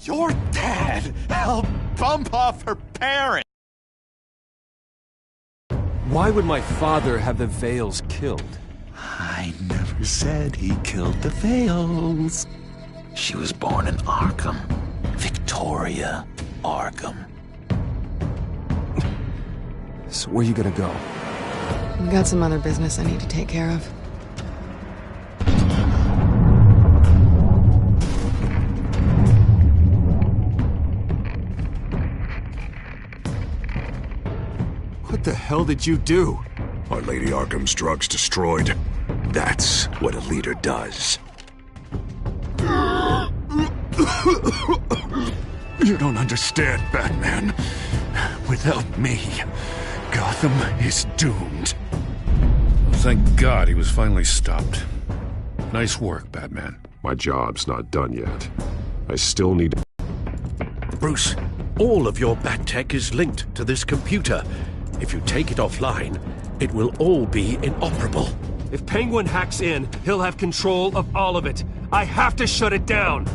Your dad helped bump off her parents! Why would my father have the Vales killed? I never said he killed the Vales. She was born in Arkham. Victoria Arkham. So where you gonna go? I've got some other business I need to take care of. What the hell did you do? Our Lady Arkham's drugs destroyed. That's what a leader does. You don't understand, Batman. Without me, Gotham is doomed. Thank God he was finally stopped. Nice work, Batman. My job's not done yet. I still need... Bruce, all of your bat tech is linked to this computer. If you take it offline, it will all be inoperable. If Penguin hacks in, he'll have control of all of it. I have to shut it down!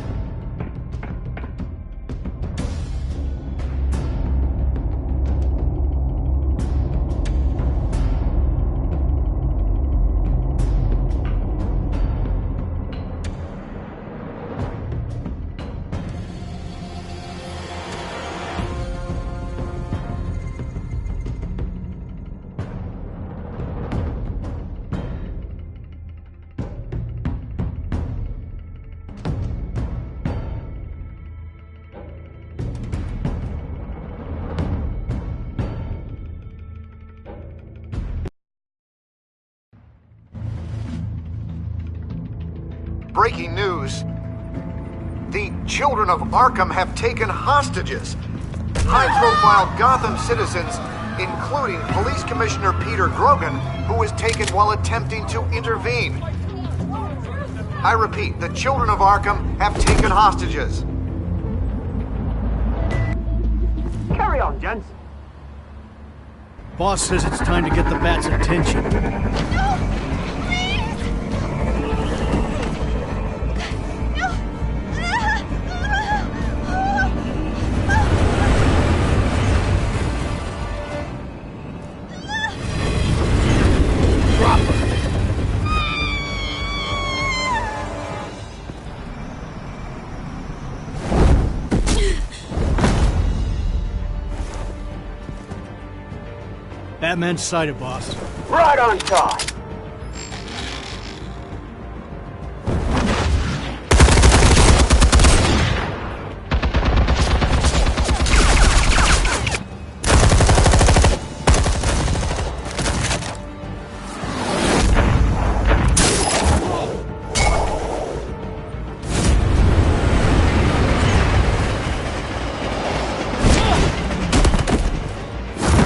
Breaking news. The children of Arkham have taken hostages. High-profile Gotham citizens, including Police Commissioner Peter Grogan, who was taken while attempting to intervene. I repeat, the children of Arkham have taken hostages. Carry on, gents. Boss says it's time to get the Bat's attention. No! Batman's sighted, boss. Right on time.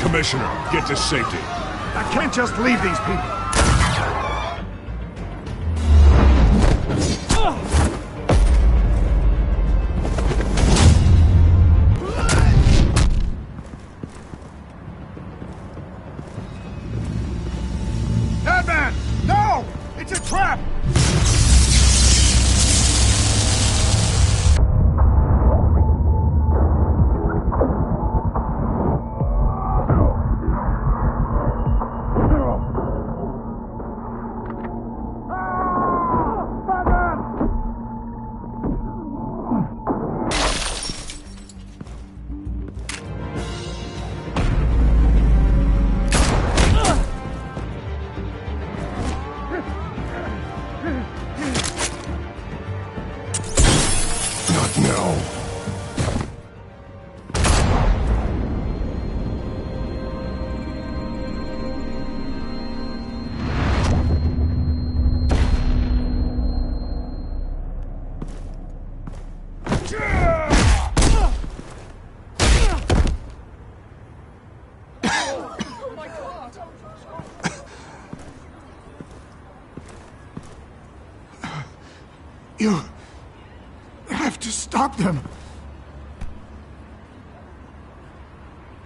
Commissioner, get to safety. I can't just leave these people. Batman! No! It's a trap! You have to stop them.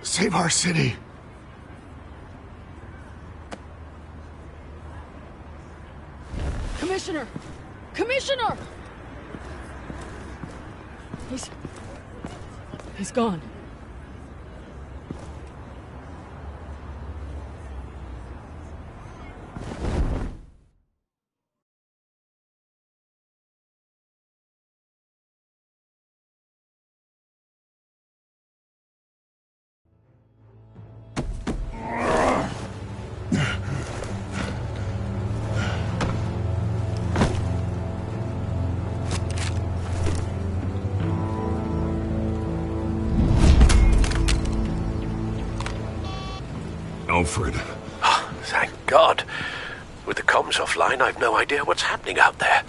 Save our city. Commissioner! Commissioner! He's gone. Alfred. Oh, thank God. With the comms offline, I've no idea what's happening out there.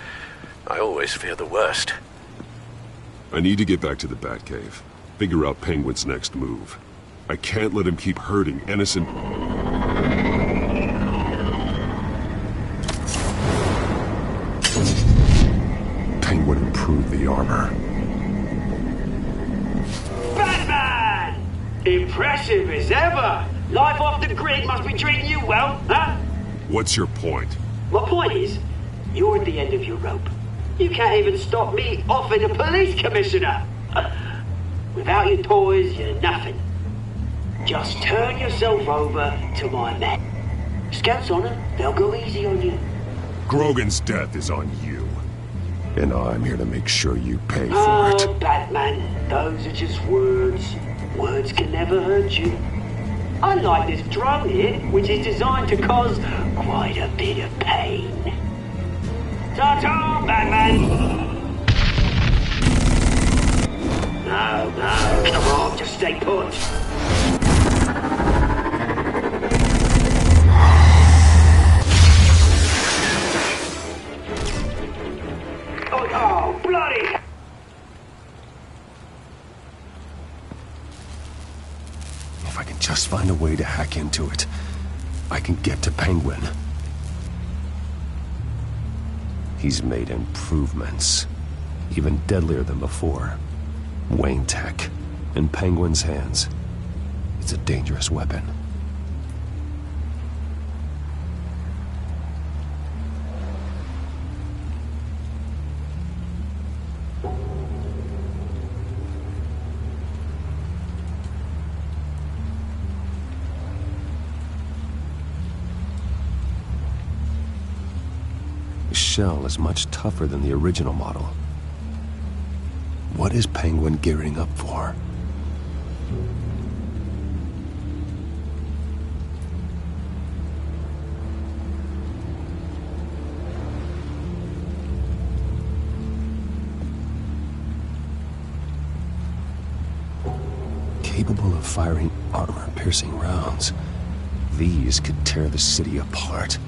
I always fear the worst. I need to get back to the Batcave. Figure out Penguin's next move. I can't let him keep hurting innocent... Penguin improved the armor. Batman! Impressive as ever! Life off the grid must be treating you well, huh? What's your point? My point is, you're at the end of your rope. You can't even stop me offing a police commissioner. Without your toys, you're nothing. Just turn yourself over to my men. Scouts on them, they'll go easy on you. Grogan's death is on you. And I'm here to make sure you pay for it. Oh, Batman, those are just words. Words can never hurt you. Unlike this drone here, which is designed to cause quite a bit of pain. Ta-ta, Batman! No, come on, just stay put. Oh, bloody! If I can just find a way to hack into it, I can get to Penguin. He's made improvements, even deadlier than before. Wayne Tech, in Penguin's hands. It's a dangerous weapon. The shell is much tougher than the original model. What is Penguin gearing up for? Capable of firing armor-piercing rounds, these could tear the city apart.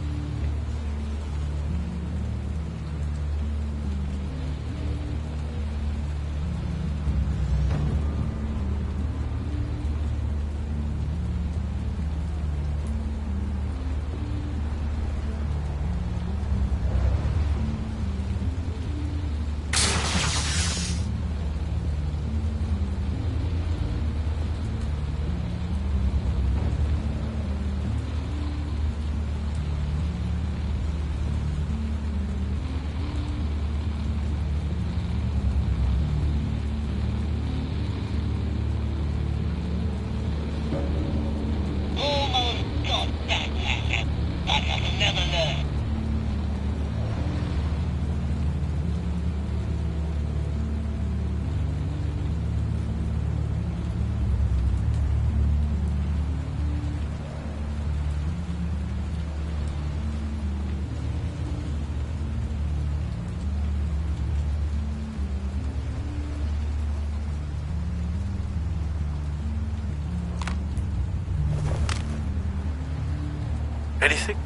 Anything?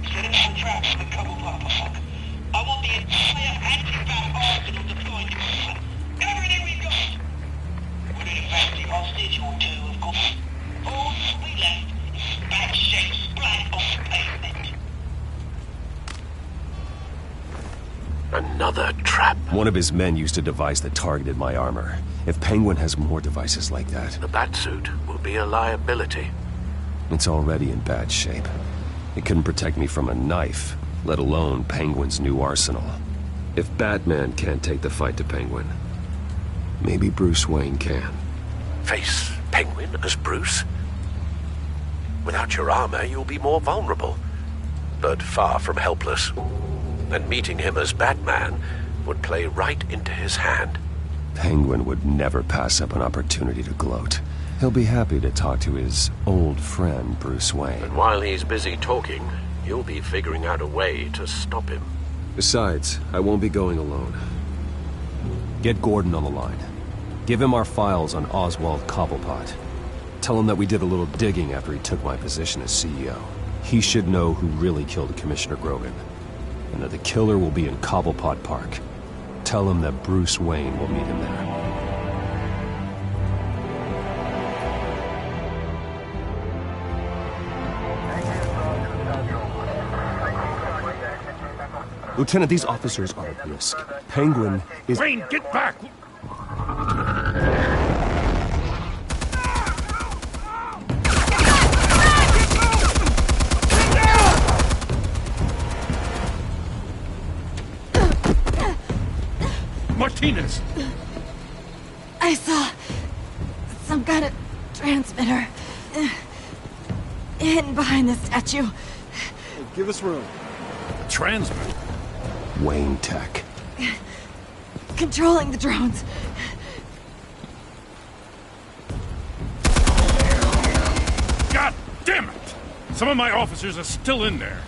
Set up some traps for the couple motherfucker. I want the entire anti-bat arsenal deployed to us. Everything we've got. Put in a fancy hostage or two, of course. All that we left is bad shape splat on the pavement. Another trap. One of his men used a device that targeted my armor. If Penguin has more devices like that, The Batsuit will be a liability. it's already in bad shape. It couldn't protect me from a knife, let alone Penguin's new arsenal. If Batman can't take the fight to Penguin, maybe Bruce Wayne can. Face Penguin as Bruce? Without your armor, you'll be more vulnerable, but far from helpless. And meeting him as Batman would play right into his hand. Penguin would never pass up an opportunity to gloat. He'll be happy to talk to his old friend, Bruce Wayne. And while he's busy talking, you'll be figuring out a way to stop him. Besides, I won't be going alone. Get Gordon on the line. Give him our files on Oswald Cobblepot. Tell him that we did a little digging after he took my position as CEO. He should know who really killed Commissioner Grogan, and that the killer will be in Cobblepot Park. Tell him that Bruce Wayne will meet him there. Lieutenant, these officers are at risk. Penguin is— Wayne, get back! Martinez! I saw some kind of transmitter hidden behind the statue. Give us room. Transmitter? Wayne Tech. Controlling the drones. God damn it! Some of my officers are still in there.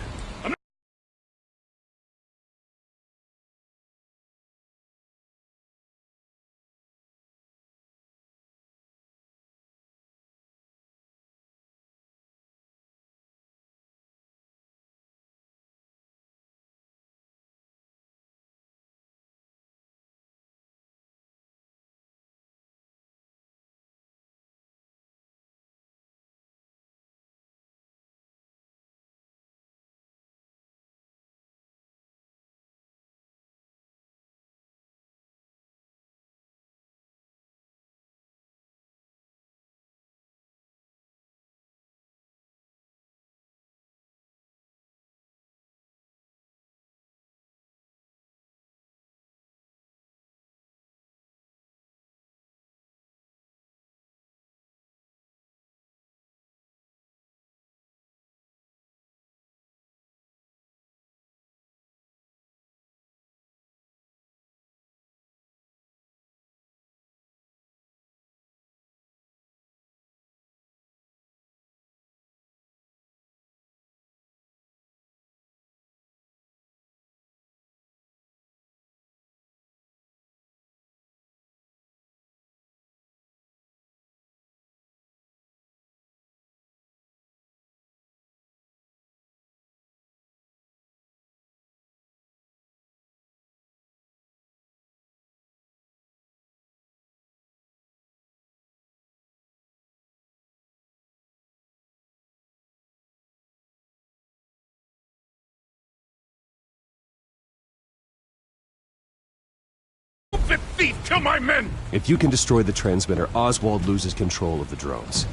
Fit thief, kill my men! If you can destroy the transmitter, Oswald loses control of the drones.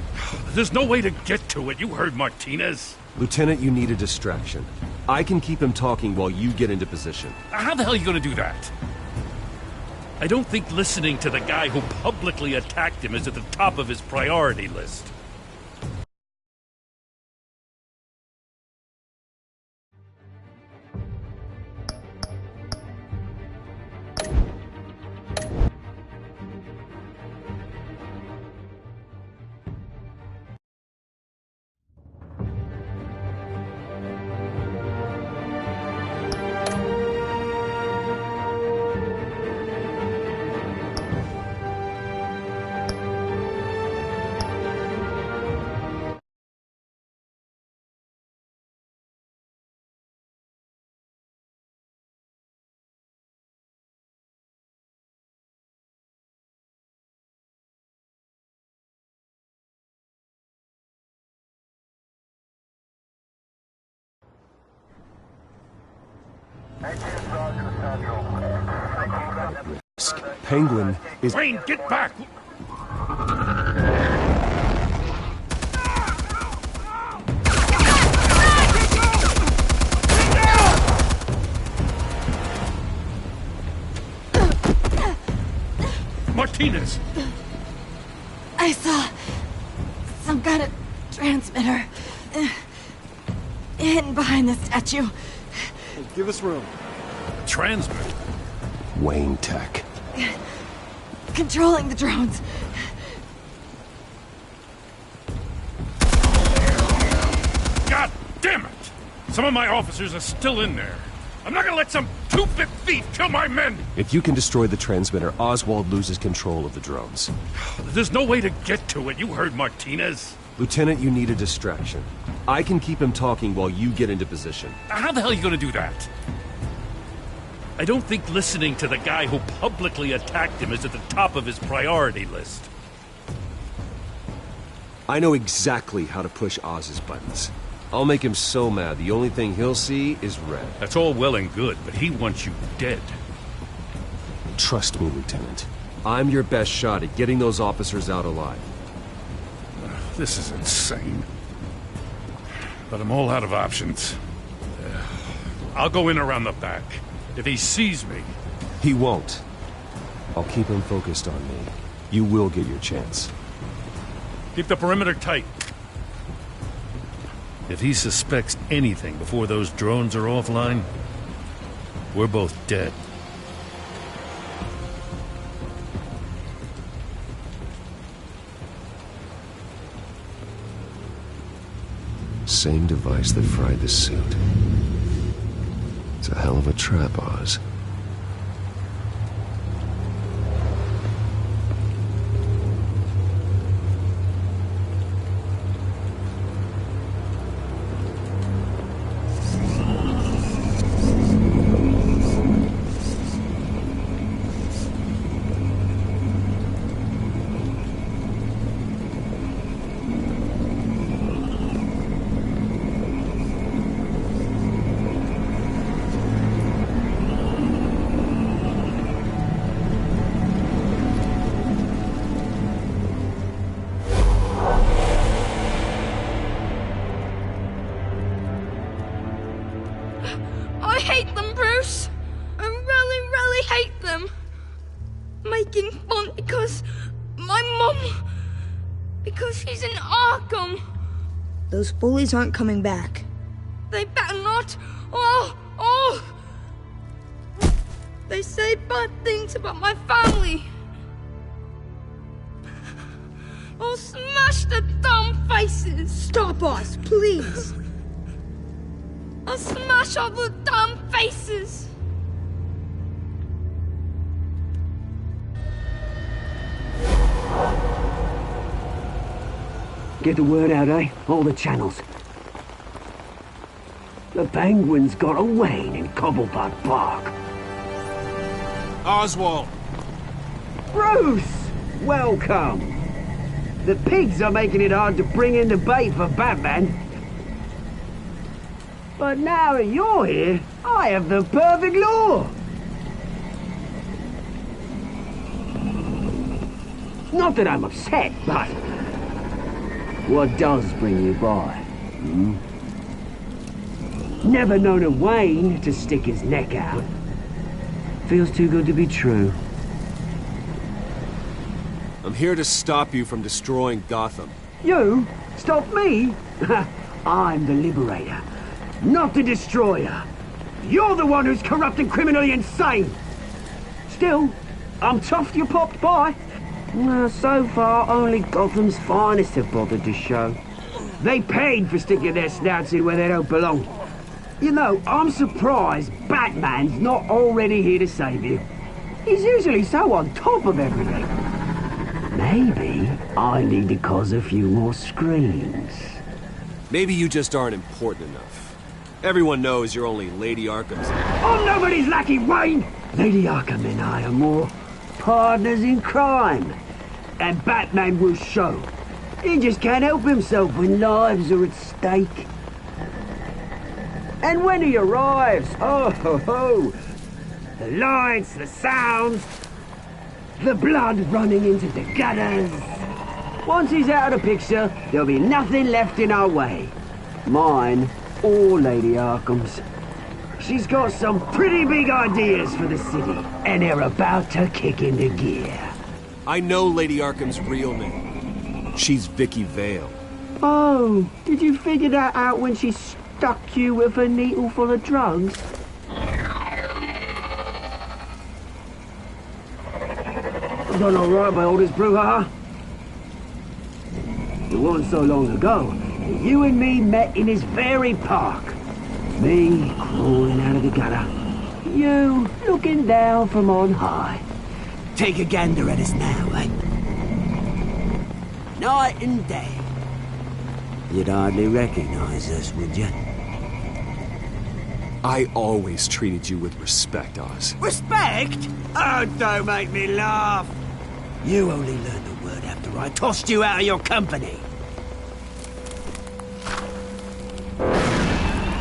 There's no way to get to it. You heard Martinez. Lieutenant, you need a distraction. I can keep him talking while you get into position. How the hell are you gonna do that? I don't think listening to the guy who publicly attacked him is at the top of his priority list. Penguin is— Wayne, get back! Martinez! I saw some kind of transmitter hidden behind the statue. Hey, give us room. Transmitter? Wayne Tech. Controlling the drones. God damn it! Some of my officers are still in there. I'm not gonna let some two-bit thief kill my men! If you can destroy the transmitter, Oswald loses control of the drones. There's no way to get to it. You heard Martinez. Lieutenant, you need a distraction. I can keep him talking while you get into position. How the hell are you gonna do that? I don't think listening to the guy who publicly attacked him is at the top of his priority list. I know exactly how to push Oz's buttons. I'll make him so mad, the only thing he'll see is red. That's all well and good, but he wants you dead. Trust me, Lieutenant. I'm your best shot at getting those officers out alive. This is insane. But I'm all out of options. I'll go in around the back. If he sees me... He won't. I'll keep him focused on me. You will get your chance. Keep the perimeter tight. If he suspects anything before those drones are offline, we're both dead. Same device that fried the suit. It's a hell of a trap, Oz. I hate them, Bruce. I really, really hate them. Making fun because my mum... because she's in Arkham. Those bullies aren't coming back. They better not. Oh! They say bad things about my family. I'll smash the dumb faces. Stop us, please. I'll smash all the damn faces! Get the word out, eh? All the channels. The Penguin's got a Wayne in Cobblepot Park. Oswald! Bruce! Welcome! The pigs are making it hard to bring in the bait for Batman. But now that you're here, I have the perfect lure! Not that I'm upset, but... what does bring you by? Never known a Wayne to stick his neck out. Feels too good to be true. I'm here to stop you from destroying Gotham. You? Stop me? I'm the liberator, not the destroyer. You're the one who's corrupt and criminally insane. Still, I'm tough you popped by. Well, so far, only Gotham's finest have bothered to show. They paid for sticking their snouts in where they don't belong. You know, I'm surprised Batman's not already here to save you. He's usually so on top of everything. Maybe I need to cause a few more screams. Maybe you just aren't important enough. Everyone knows you're only Lady Arkham's. I'm nobody's lackey, Wayne! Lady Arkham and I are more partners in crime. And Batman will show. He just can't help himself when lives are at stake. And when he arrives, oh ho ho! The lights, the sounds, the blood running into the gutters. Once he's out of the picture, there'll be nothing left in our way. Mine or Lady Arkham's. She's got some pretty big ideas for the city, and they're about to kick into gear. I know Lady Arkham's real name. She's Vicky Vale. Oh, did you figure that out when she stuck you with a needle full of drugs? I've done all right by all this brouhaha. It wasn't so long ago that you and me met in this very park. Me crawling out of the gutter. You looking down from on high. Take a gander at us now, eh? Night and day. You'd hardly recognize us, would you? I always treated you with respect, Oz. Respect? Oh, don't make me laugh. You only learned the word after I tossed you out of your company.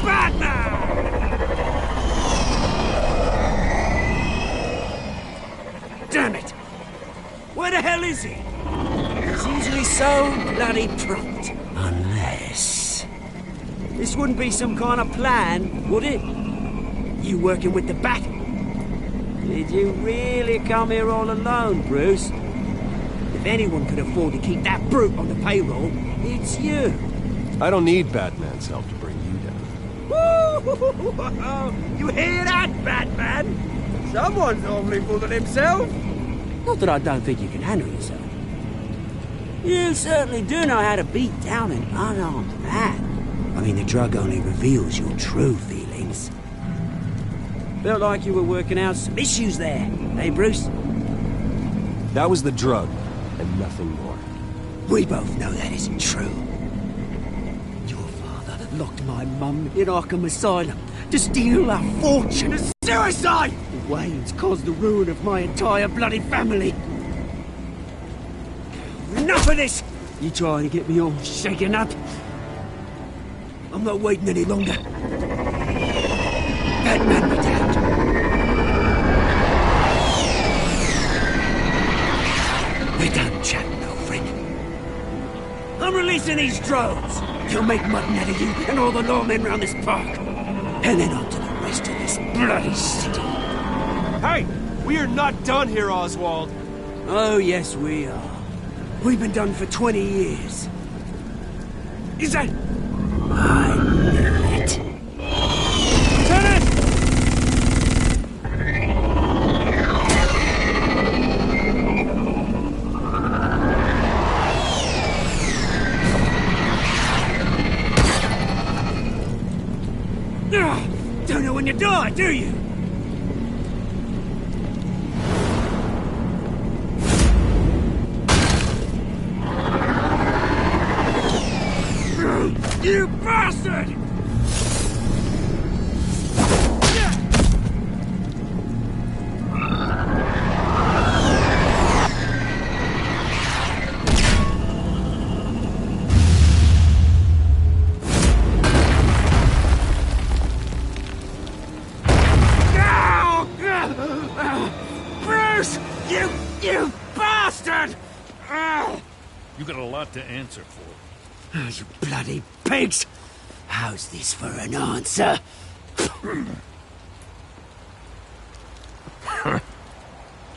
Batman! Damn it! Where the hell is he? He's usually so bloody prompt. Unless... This wouldn't be some kind of plan, would it? You working with the Bat? Did you really come here all alone, Bruce? If anyone could afford to keep that brute on the payroll, it's you. I don't need Batman's help to bring you down. Woo! You hear that, Batman? Someone's awfully full of himself. Not that I don't think you can handle yourself. You certainly do know how to beat down an unarmed man. I mean, the drug only reveals your true feelings. Felt like you were working out some issues there, eh, Bruce? That was the drug, and nothing more. We both know that isn't true. Your father locked my mum in Arkham Asylum to steal our fortune. A suicide! Wayne's caused the ruin of my entire bloody family. Enough of this! You trying to get me all shaken up? I'm not waiting any longer. Batman be damned. We're done chatting, old friend. I'm releasing these drones. They'll make mutton out of you and all the lawmen around this park. And then on to the rest of this bloody city. Hey! We are not done here, Oswald! Oh, yes, we are. We've been done for 20 years. Is that... I knew it. Lieutenant! Don't know when you die, do you? You bastard! Bruce! You bastard! You got a lot to answer for. Oh, you bloody pigs! How's this for an answer?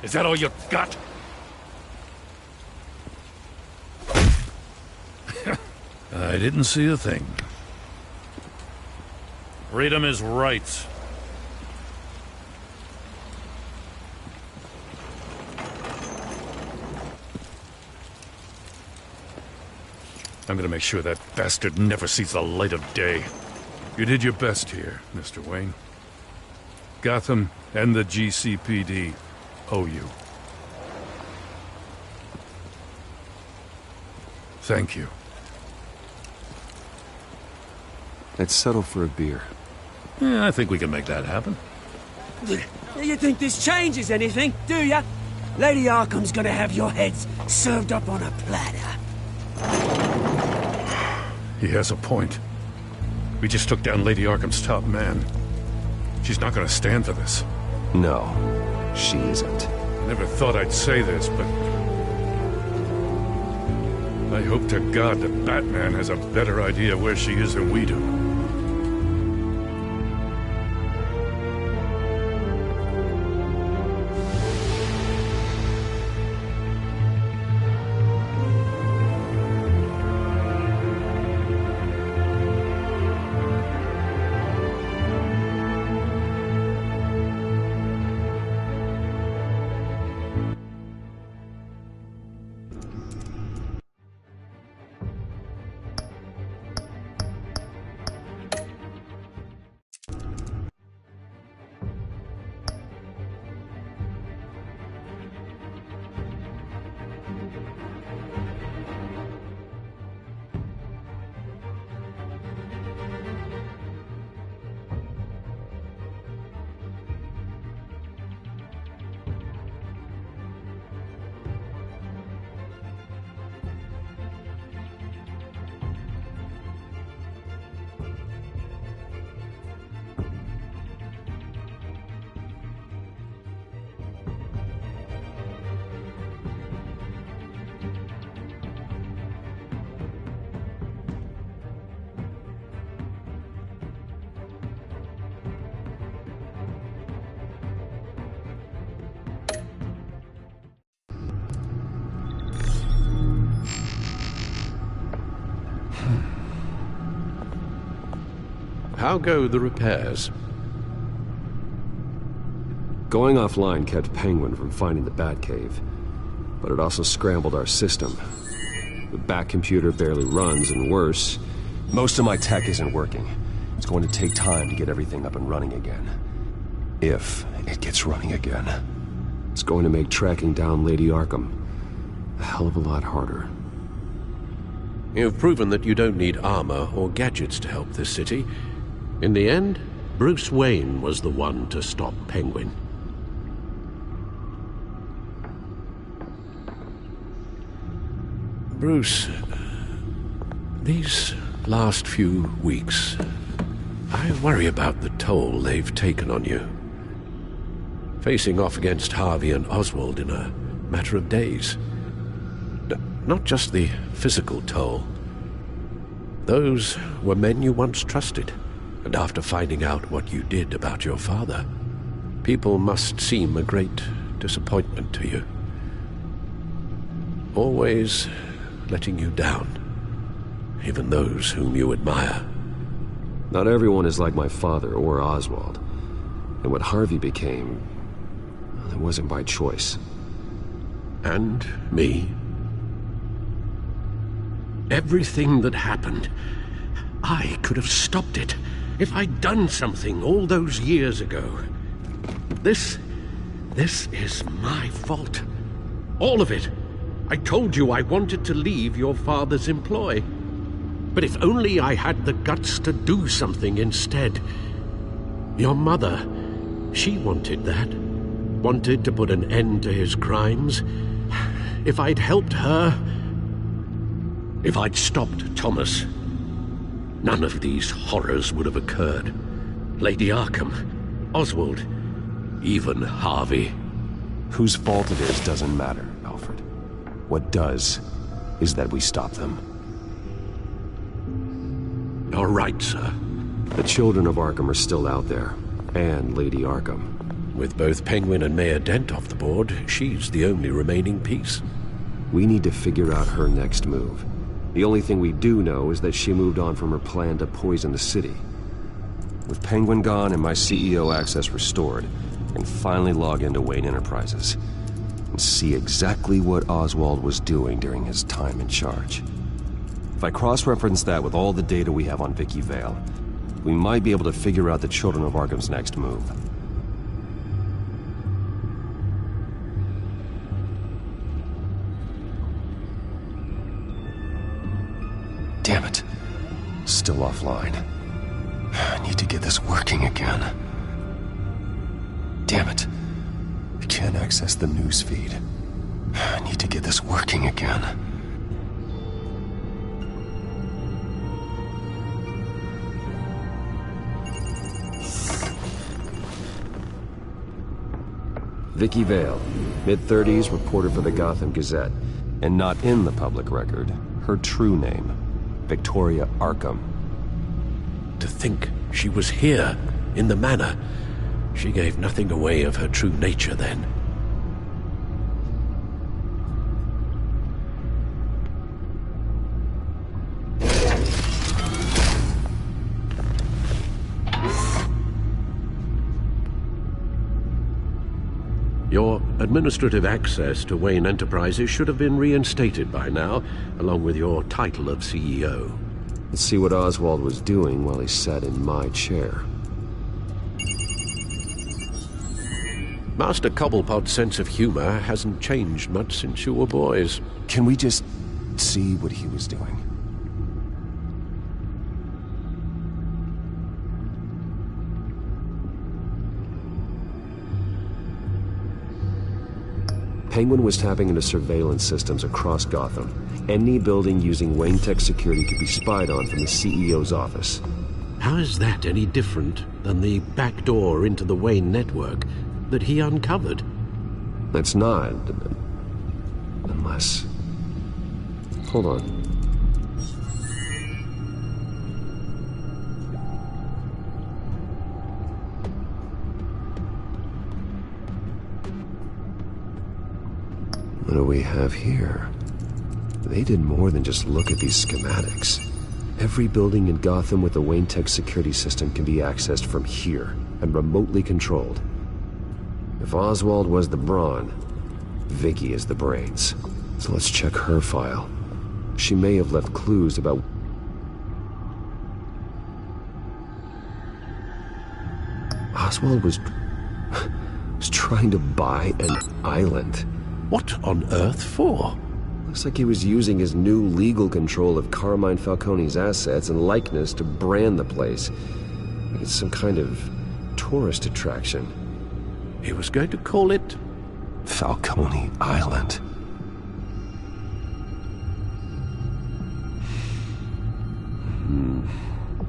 Is that all you got? I didn't see a thing. Freedom is rights. I'm gonna make sure that bastard never sees the light of day. You did your best here, Mr. Wayne. Gotham and the GCPD owe you. Thank you. Let's settle for a beer. Yeah, I think we can make that happen. You think this changes anything, do ya? Lady Arkham's gonna have your heads served up on a platter. He has a point. We just took down Lady Arkham's top man. She's not gonna stand for this. No, she isn't. Never thought I'd say this, but... I hope to God that Batman has a better idea where she is than we do. How go the repairs? Going offline kept Penguin from finding the Batcave, but it also scrambled our system. The Bat computer barely runs, and worse, most of my tech isn't working. It's going to take time to get everything up and running again. If it gets running again. It's going to make tracking down Lady Arkham a hell of a lot harder. You've proven that you don't need armor or gadgets to help this city. In the end, Bruce Wayne was the one to stop Penguin. Bruce, these last few weeks, I worry about the toll they've taken on you. Facing off against Harvey and Oswald in a matter of days. Not just the physical toll. Those were men you once trusted, and after finding out what you did about your father, people must seem a great disappointment to you. Always letting you down, even those whom you admire. Not everyone is like my father or Oswald, and what Harvey became, well, it wasn't by choice. And me. Everything that happened, I could have stopped it if I'd done something all those years ago. This is my fault. All of it. I told you I wanted to leave your father's employ. But if only I had the guts to do something instead. Your mother, she wanted that. Wanted to put an end to his crimes. If I'd helped her, if I'd stopped Thomas, none of these horrors would have occurred. Lady Arkham, Oswald, even Harvey. Whose fault it is doesn't matter, Alfred. What does is that we stop them. You're right, sir. The children of Arkham are still out there, and Lady Arkham. With both Penguin and Mayor Dent off the board, she's the only remaining piece. We need to figure out her next move. The only thing we do know is that she moved on from her plan to poison the city. With Penguin gone and my CEO access restored, I can finally log into Wayne Enterprises and see exactly what Oswald was doing during his time in charge. If I cross-reference that with all the data we have on Vicky Vale, we might be able to figure out the Children of Arkham's next move. Damn it. Still offline. I need to get this working again. Damn it. I can't access the news feed. I need to get this working again. Vicky Vale, mid-30s, reporter for the Gotham Gazette, and not in the public record, her true name, Victoria Arkham. To think she was here, in the manor. She gave nothing away of her true nature then. Your administrative access to Wayne Enterprises should have been reinstated by now, along with your title of CEO. Let's see what Oswald was doing while he sat in my chair. Master Cobblepot's sense of humor hasn't changed much since you were boys. Can we just see what he was doing? Penguin was tapping into surveillance systems across Gotham. Any building using Wayne Tech security could be spied on from the CEO's office. How is that any different than the back door into the Wayne network that he uncovered? That's not. Unless... Hold on. What do we have here? They did more than just look at these schematics. Every building in Gotham with the Wayne Tech security system can be accessed from here and remotely controlled. If Oswald was the brawn, Vicky is the brains. So let's check her file. She may have left clues about... Oswald was trying to buy an island. What on earth for? Looks like he was using his new legal control of Carmine Falcone's assets and likeness to brand the place. Like it's some kind of tourist attraction. He was going to call it Falcone Island.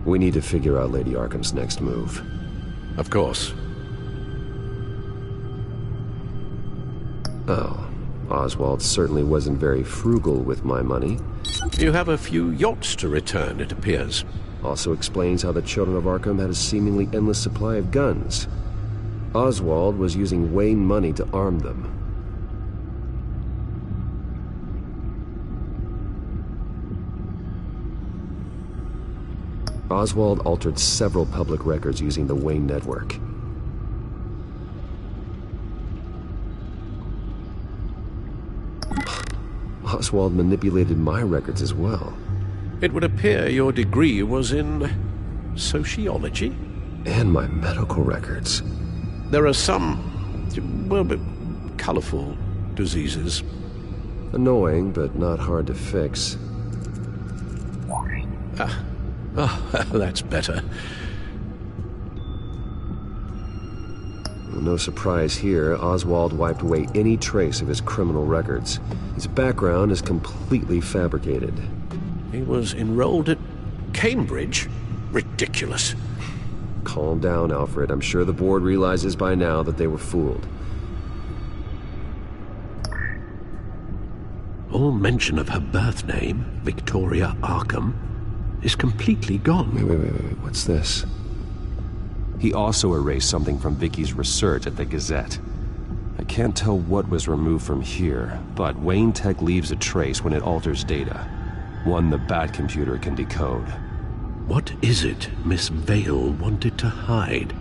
We need to figure out Lady Arkham's next move. Of course. Oh, Oswald certainly wasn't very frugal with my money. You have a few yachts to return, it appears. Also explains how the Children of Arkham had a seemingly endless supply of guns. Oswald was using Wayne money to arm them. Oswald altered several public records using the Wayne network. Oswald manipulated my records as well. It would appear your degree was in sociology? And my medical records. There are some, well, but colorful diseases. Annoying, but not hard to fix. That's better. No surprise here, Oswald wiped away any trace of his criminal records. His background is completely fabricated. He was enrolled at Cambridge? Ridiculous. Calm down, Alfred. I'm sure the board realizes by now that they were fooled. All mention of her birth name, Victoria Arkham, is completely gone. Wait. What's this? He also erased something from Vicky's research at the Gazette. I can't tell what was removed from here, but Wayne Tech leaves a trace when it alters data. One the Bat computer can decode. What is it Miss Vale wanted to hide?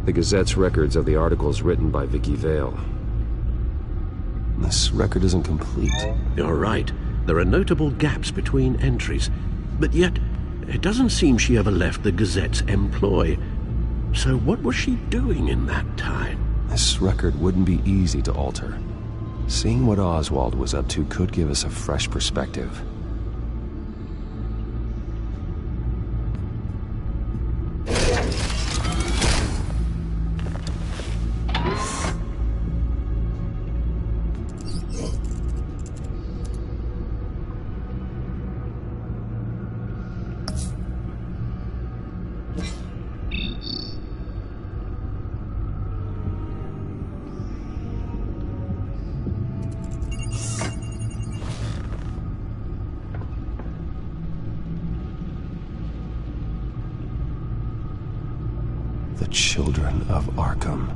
The Gazette's records of the articles written by Vicky Vale. This record isn't complete. You're right. There are notable gaps between entries. But yet, it doesn't seem she ever left the Gazette's employ. So what was she doing in that time? This record wouldn't be easy to alter. Seeing what Oswald was up to could give us a fresh perspective. Children of Arkham.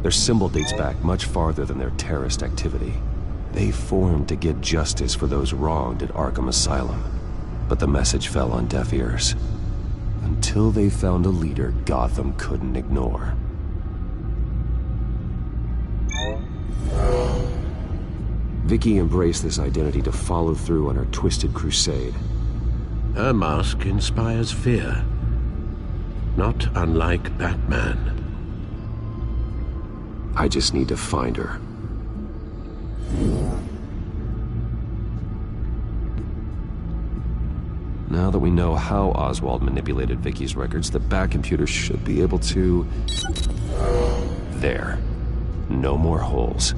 Their symbol dates back much farther than their terrorist activity. They formed to get justice for those wronged at Arkham Asylum. But the message fell on deaf ears. Until they found a leader Gotham couldn't ignore. Vicky embraced this identity to follow through on her twisted crusade. Her mask inspires fear. Not unlike Batman. I just need to find her. Now that we know how Oswald manipulated Vicky's records, the back computer should be able to... There. No more holes.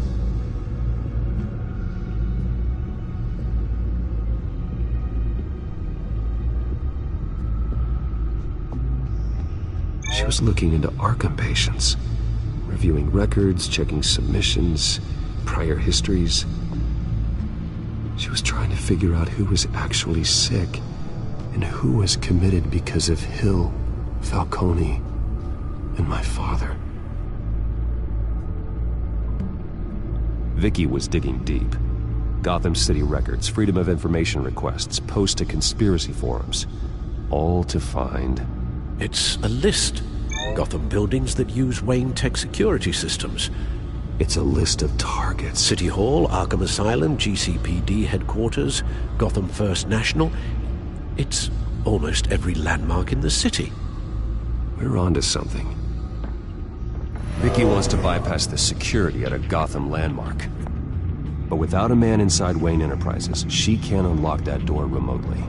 She was looking into Arkham patients, reviewing records, checking submissions, prior histories. She was trying to figure out who was actually sick and who was committed because of Hill, Falcone, and my father. Vicky was digging deep. Gotham City records, Freedom of Information requests, posts to conspiracy forums. All to find... It's a list. Gotham buildings that use Wayne Tech security systems. It's a list of targets. City Hall, Arkham Asylum, GCPD headquarters, Gotham First National. It's almost every landmark in the city. We're onto something. Vicky wants to bypass the security at a Gotham landmark. But without a man inside Wayne Enterprises, she can't unlock that door remotely.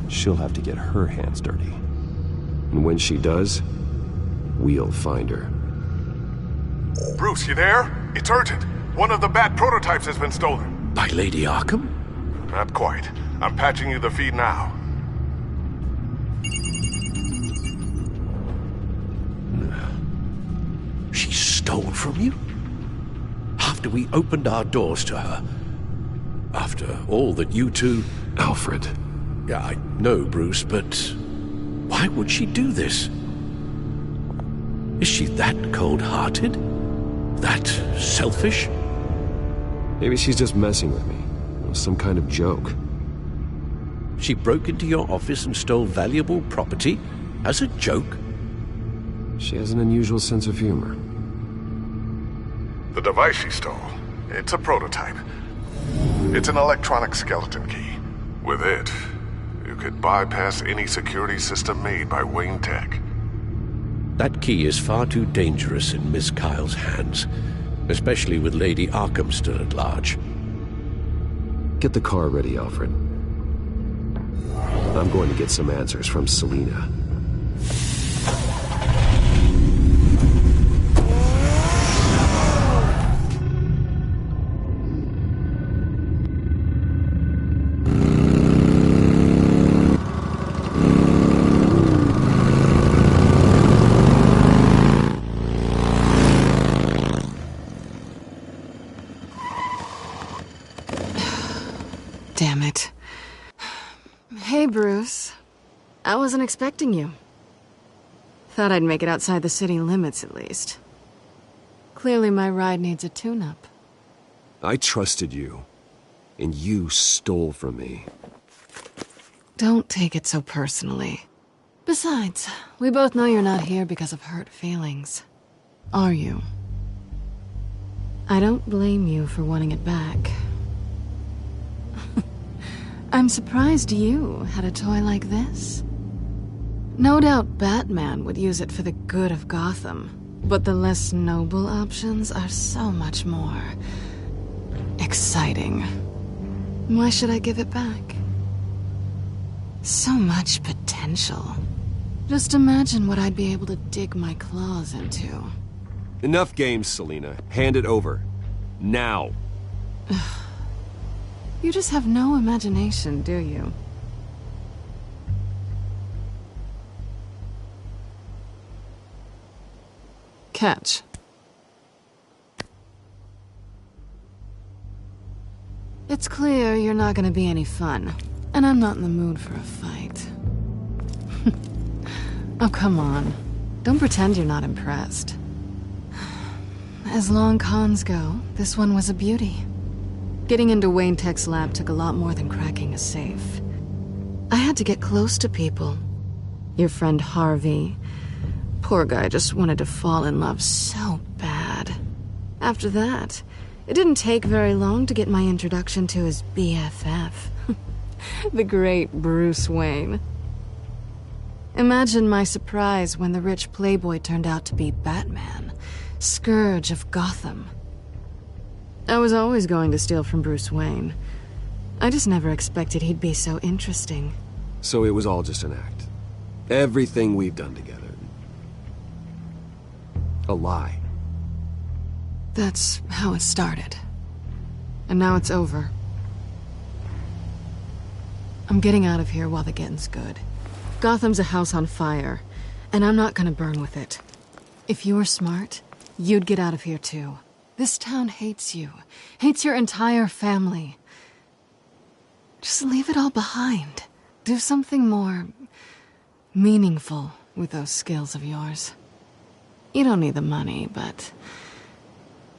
She'll have to get her hands dirty. And when she does, we'll find her. Bruce, you there? It's urgent. One of the Bat prototypes has been stolen. By Lady Arkham? Not quite. I'm patching you the feed now. She stole from you? After we opened our doors to her? After all that you two... Alfred. Yeah, I know, Bruce, but... why would she do this? Is she that cold-hearted? That selfish? Maybe she's just messing with me. It was some kind of joke. She broke into your office and stole valuable property as a joke? She has an unusual sense of humor. The device she stole, it's a prototype. It's an electronic skeleton key. With it, you could bypass any security system made by Wayne Tech. That key is far too dangerous in Miss Kyle's hands, especially with Lady Arkham still at large. Get the car ready, Alfred. I'm going to get some answers from Selina. Damn it. Hey, Bruce. I wasn't expecting you. Thought I'd make it outside the city limits, at least. Clearly my ride needs a tune-up. I trusted you, and you stole from me. Don't take it so personally. Besides, we both know you're not here because of hurt feelings. Are you? I don't blame you for wanting it back. I'm surprised you had a toy like this. No doubt Batman would use it for the good of Gotham, but the less noble options are so much more... exciting. Why should I give it back? So much potential. Just imagine what I'd be able to dig my claws into. Enough games, Selina. Hand it over. Now. You just have no imagination, do you? Catch. It's clear you're not gonna be any fun, and I'm not in the mood for a fight. Oh, come on. Don't pretend you're not impressed. As long cons go, this one was a beauty. Getting into Wayne Tech's lab took a lot more than cracking a safe. I had to get close to people. Your friend Harvey. Poor guy just wanted to fall in love so bad. After that, it didn't take very long to get my introduction to his BFF. The great Bruce Wayne. Imagine my surprise when the rich playboy turned out to be Batman, Scourge of Gotham. I was always going to steal from Bruce Wayne. I just never expected he'd be so interesting. So it was all just an act. Everything we've done together. A lie. That's how it started. And now it's over. I'm getting out of here while the getting's good. Gotham's a house on fire, and I'm not gonna burn with it. If you were smart, you'd get out of here too. This town hates you. Hates your entire family. Just leave it all behind. Do something more meaningful with those skills of yours. You don't need the money, but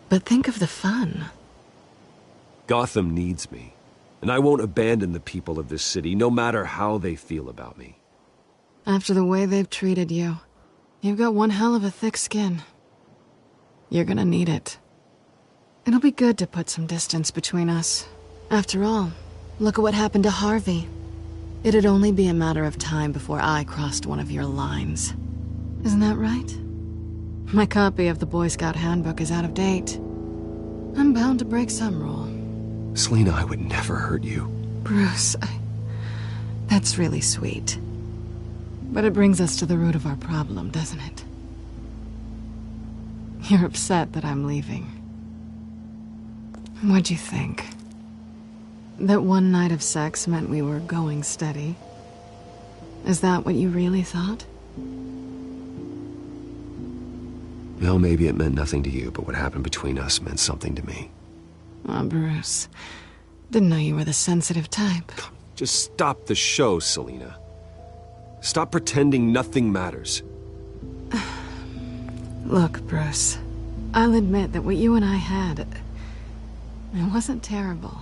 think of the fun. Gotham needs me, and I won't abandon the people of this city, no matter how they feel about me. After the way they've treated you, you've got one hell of a thick skin. You're gonna need it. It'll be good to put some distance between us. After all, look at what happened to Harvey. It'd only be a matter of time before I crossed one of your lines. Isn't that right? My copy of the Boy Scout Handbook is out of date. I'm bound to break some rule. Selina, I would never hurt you. Bruce, that's really sweet. But it brings us to the root of our problem, doesn't it? You're upset that I'm leaving. What'd you think? That one night of sex meant we were going steady? Is that what you really thought? Well, maybe it meant nothing to you, but what happened between us meant something to me. Oh, Bruce. Didn't know you were the sensitive type. Just stop the show, Selina. Stop pretending nothing matters. Look, Bruce. I'll admit that what you and I had, it wasn't terrible.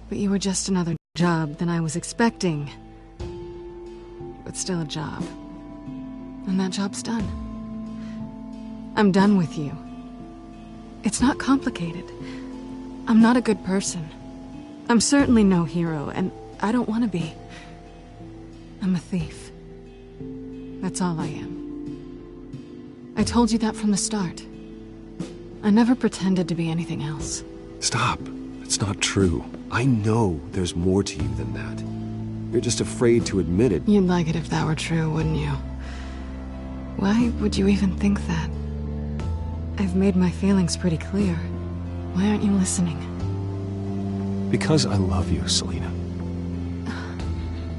But you were just another job than I was expecting. But still a job. And that job's done. I'm done with you. It's not complicated. I'm not a good person. I'm certainly no hero, and I don't want to be. I'm a thief. That's all I am. I told you that from the start. I never pretended to be anything else. Stop. It's not true. I know there's more to you than that. You're just afraid to admit it. You'd like it if that were true, wouldn't you? Why would you even think that? I've made my feelings pretty clear. Why aren't you listening? Because I love you, Selina.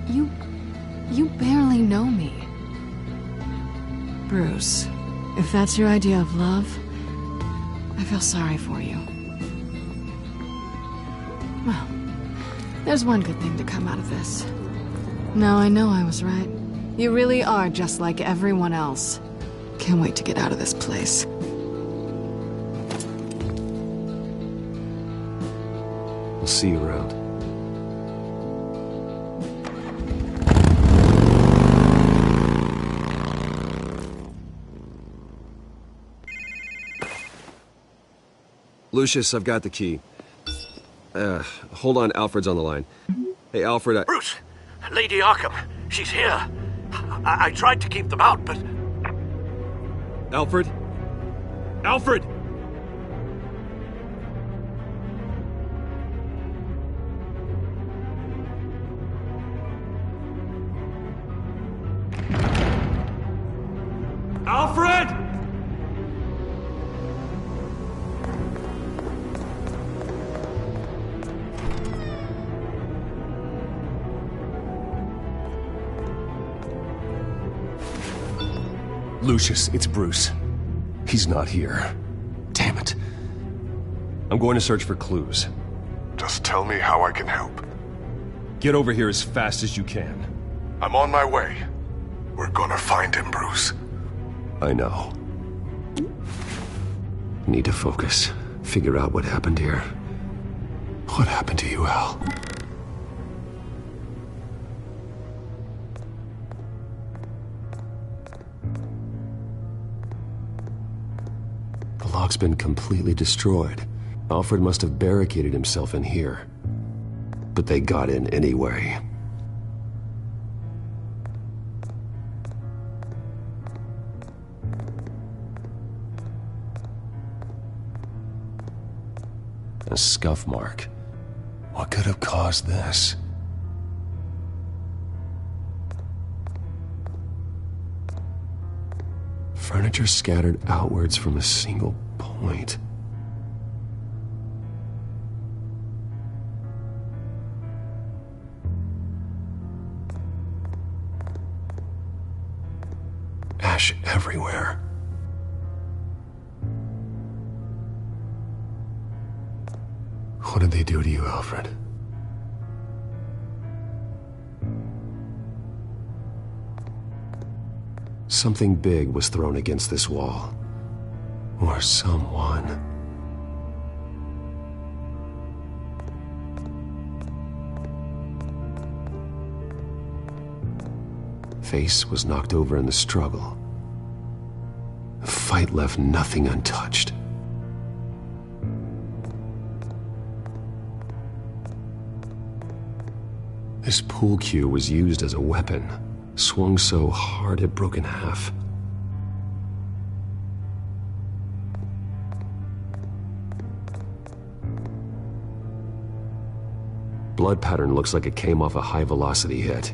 You barely know me. Bruce, if that's your idea of love, I feel sorry for you. Well, there's one good thing to come out of this. Now I know I was right. You really are just like everyone else. Can't wait to get out of this place. We'll see you around. Lucius, I've got the key. Hold on, Alfred's on the line. Hey, Alfred, Bruce! Lady Arkham, she's here. I tried to keep them out, but... Alfred? Alfred! Alfred! Lucius, it's Bruce. He's not here. Damn it. I'm going to search for clues. Just tell me how I can help. Get over here as fast as you can. I'm on my way. We're gonna find him, Bruce. I know. Need to focus. Figure out what happened here. What happened to you, Al? The lock's been completely destroyed. Alfred must have barricaded himself in here. But they got in anyway. A scuff mark. What could have caused this? Furniture scattered outwards from a single point. Ash everywhere. What did they do to you, Alfred? Something big was thrown against this wall. Or someone. Face was knocked over in the struggle. The fight left nothing untouched. This pool cue was used as a weapon, swung so hard it broke in half. Blood pattern looks like it came off a high-velocity hit.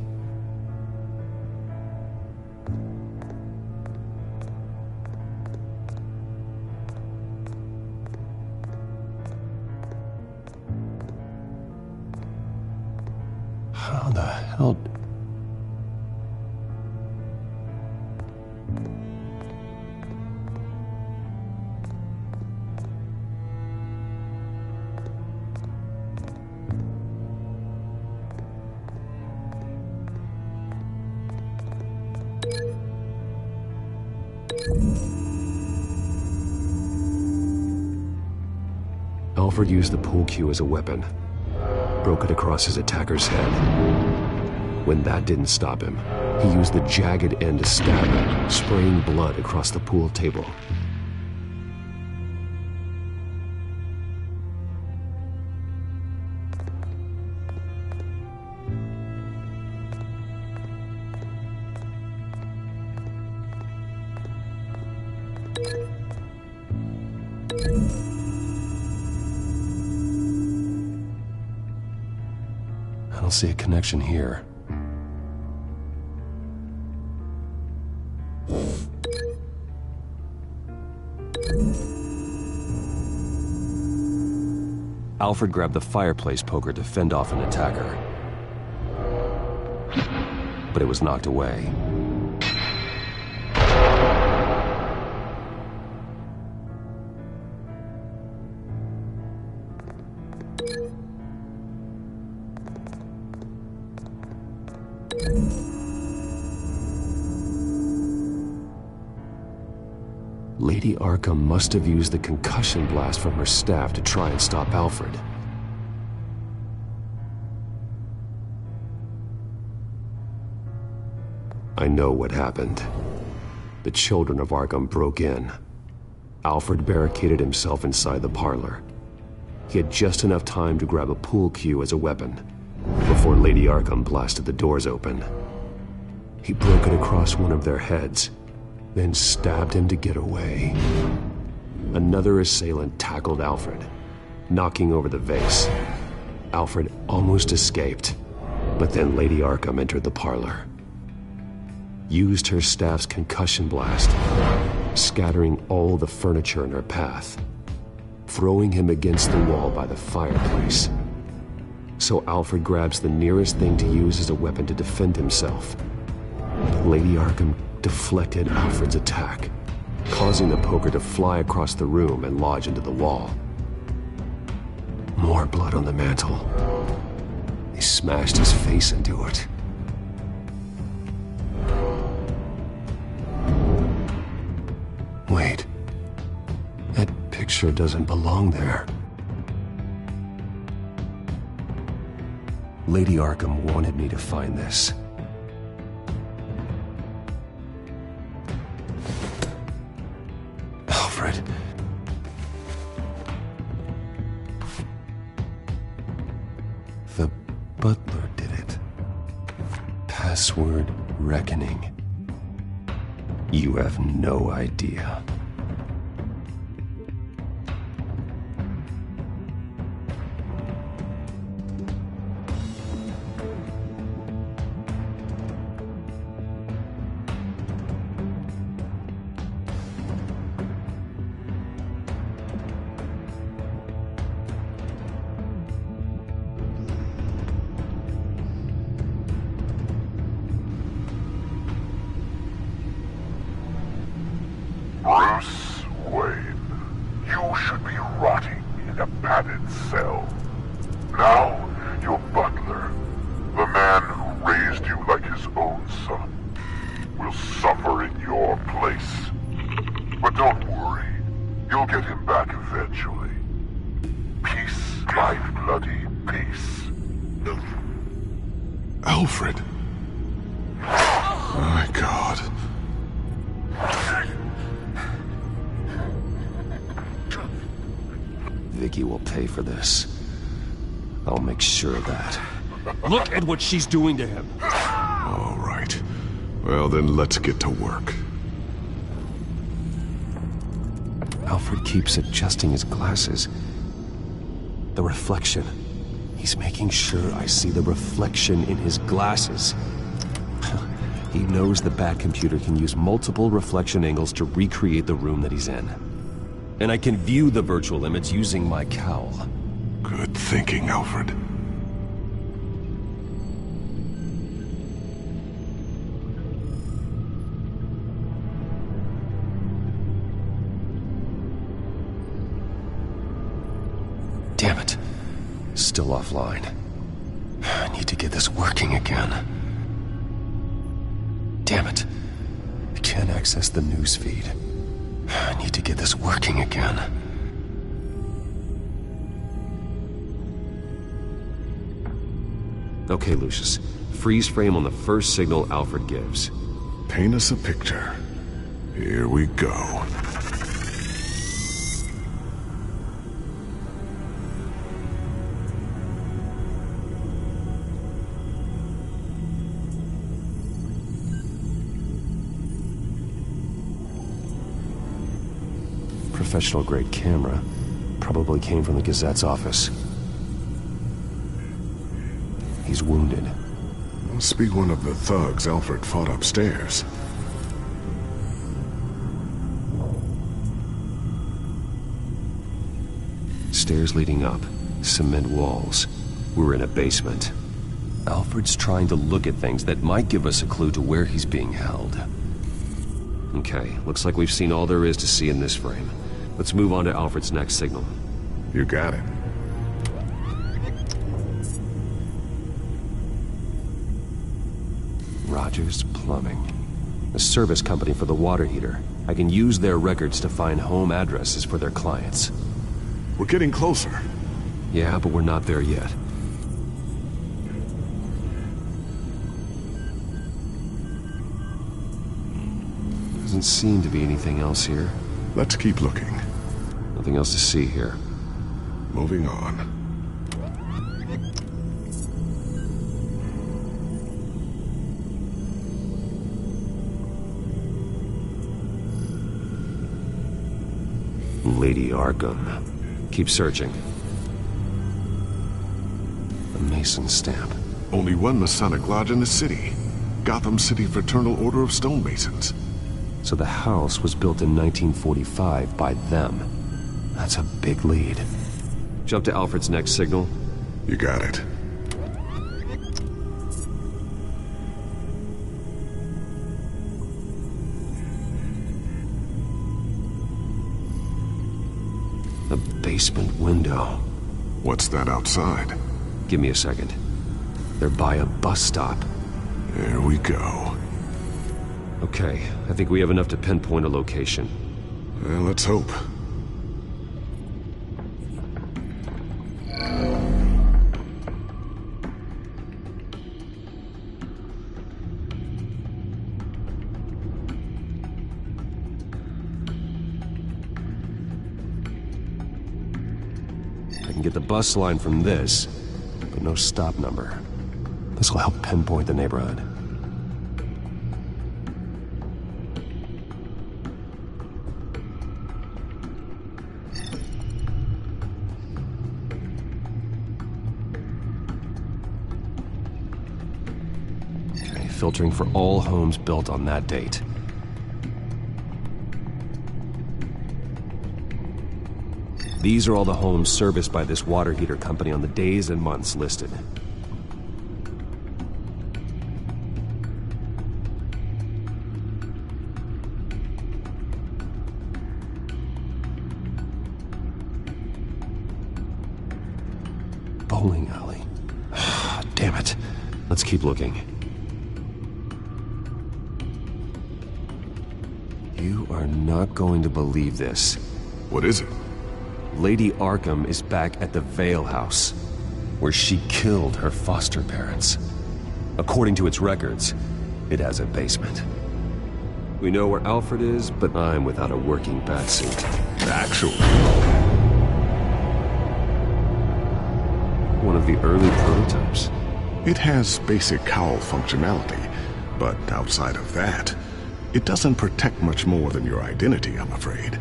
How the hell... Alfred used the pool cue as a weapon. Broke it across his attacker's head. When that didn't stop him, he used the jagged end to stab him, spraying blood across the pool table. I don't see a connection here. Alfred grabbed the fireplace poker to fend off an attacker. But it was knocked away. Lady Arkham must have used the concussion blast from her staff to try and stop Alfred. I know what happened. The children of Arkham broke in. Alfred barricaded himself inside the parlor. He had just enough time to grab a pool cue as a weapon before Lady Arkham blasted the doors open. He broke it across one of their heads, then stabbed him to get away. Another assailant tackled Alfred, knocking over the vase. Alfred almost escaped, but then Lady Arkham entered the parlor. Used her staff's concussion blast, scattering all the furniture in her path, throwing him against the wall by the fireplace. So Alfred grabs the nearest thing to use as a weapon to defend himself. Lady Arkham deflected Alfred's attack, causing the poker to fly across the room and lodge into the wall. More blood on the mantel. He smashed his face into it. Wait. That picture doesn't belong there. Lady Arkham wanted me to find this. Alfred. The butler did it. Password reckoning. You have no idea. You'll get him back eventually. Peace, life, bloody peace. Alfred. My God. Vicky will pay for this. I'll make sure of that. Look at what she's doing to him. All right. Well, then let's get to work. Alfred keeps adjusting his glasses. The reflection. He's making sure I see the reflection in his glasses. He knows the Batcomputer can use multiple reflection angles to recreate the room that he's in. And I can view the virtual image using my cowl. Good thinking, Alfred. Damn it. Still offline. I need to get this working again. Damn it. I can't access the news feed. I need to get this working again. Okay, Lucius. Freeze frame on the first signal Alfred gives. Paint us a picture. Here we go. Professional-grade camera. Probably came from the Gazette's office. He's wounded. Must be one of the thugs Alfred fought upstairs. Stairs leading up. Cement walls. We're in a basement. Alfred's trying to look at things that might give us a clue to where he's being held. Okay, looks like we've seen all there is to see in this frame. Let's move on to Alfred's next signal. You got it. Rogers Plumbing. A service company for the water heater. I can use their records to find home addresses for their clients. We're getting closer. Yeah, but we're not there yet. Doesn't seem to be anything else here. Let's keep looking. Nothing else to see here. Moving on. Lady Arkham. Keep searching. A Mason stamp. Only one Masonic lodge in the city. Gotham City Fraternal Order of Stonemasons. So the house was built in 1945 by them. That's a big lead. Jump to Alfred's next signal. You got it. A basement window. What's that outside? Give me a second. They're by a bus stop. There we go. Okay, I think we have enough to pinpoint a location. Well, let's hope. I can get the bus line from this, but no stop number. This will help pinpoint the neighborhood. Okay, filtering for all homes built on that date. These are all the homes serviced by this water heater company on the days and months listed. Bowling alley. Damn it. Let's keep looking. You are not going to believe this. What is it? Lady Arkham is back at the Vale House, where she killed her foster parents. According to its records, it has a basement. We know where Alfred is, but I'm without a working batsuit. Actually. One of the early prototypes. It has basic cowl functionality, but outside of that, it doesn't protect much more than your identity, I'm afraid.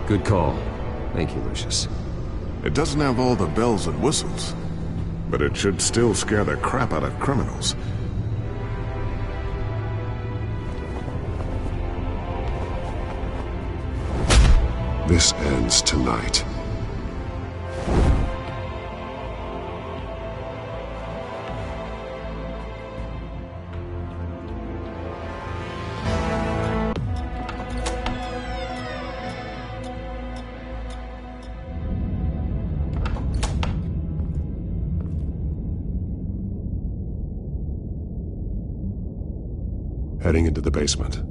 Good call. Thank you, Lucius. It doesn't have all the bells and whistles, but it should still scare the crap out of criminals. This ends tonight. Heading into the basement.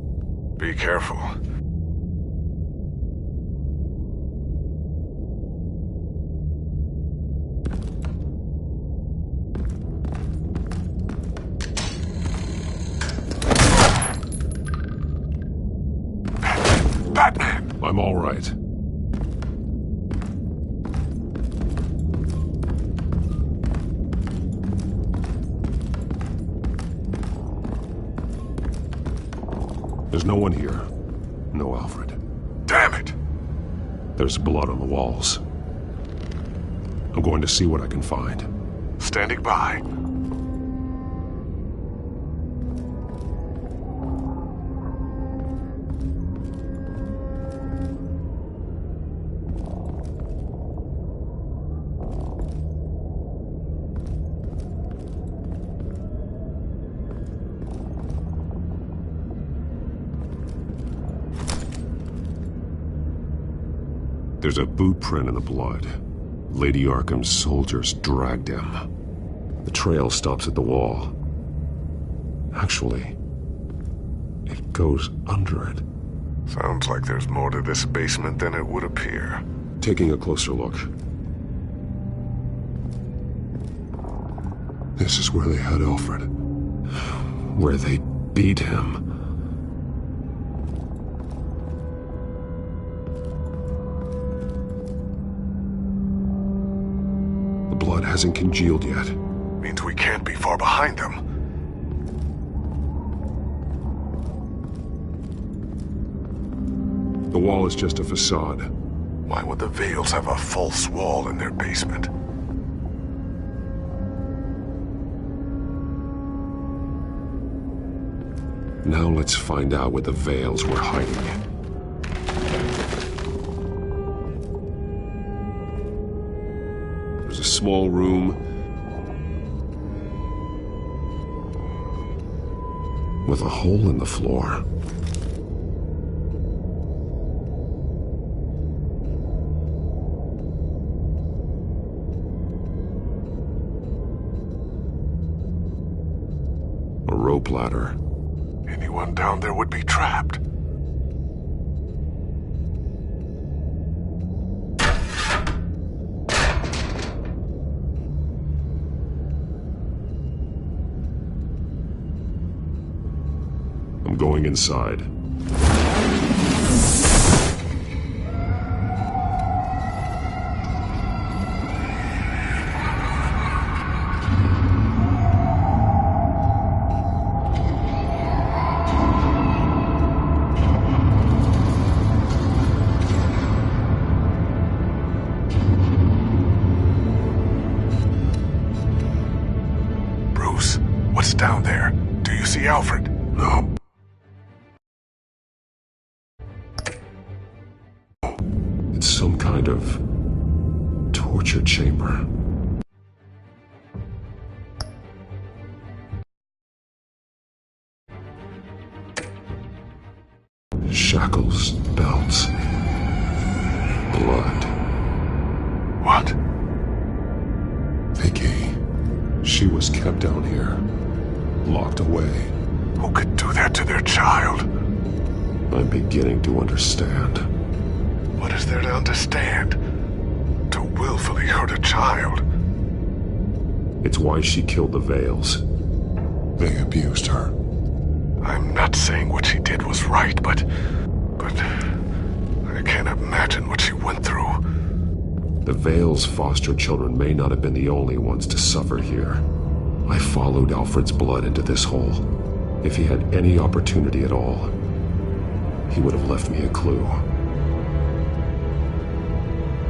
Be careful. Batman! I'm all right. There's no one here. No Alfred. Damn it! There's blood on the walls. I'm going to see what I can find. Standing by. There's a boot print in the blood. Lady Arkham's soldiers dragged him. The trail stops at the wall. Actually, it goes under it. Sounds like there's more to this basement than it would appear. Taking a closer look. This is where they had Alfred. Where they beat him. The blood hasn't congealed yet. Means we can't be far behind them. The wall is just a facade. Why would the Vales have a false wall in their basement? Now let's find out where the Vales were hiding. There's a small room with a hole in the floor. A rope ladder. Anyone down there would be trapped. I'm going inside. Bruce, what's down there? Do you see Alfred? No. It's some kind of torture chamber. Shackles, belts, blood. What? She was kept down here, locked away. Who could do that to their child? I'm beginning to understand. What is there to understand? To willfully hurt a child? It's why she killed the Vales. They abused her. I'm not saying what she did was right, but I can't imagine what she went through. The Vales' foster children may not have been the only ones to suffer here. I followed Alfred's blood into this hole. If he had any opportunity at all, he would have left me a clue.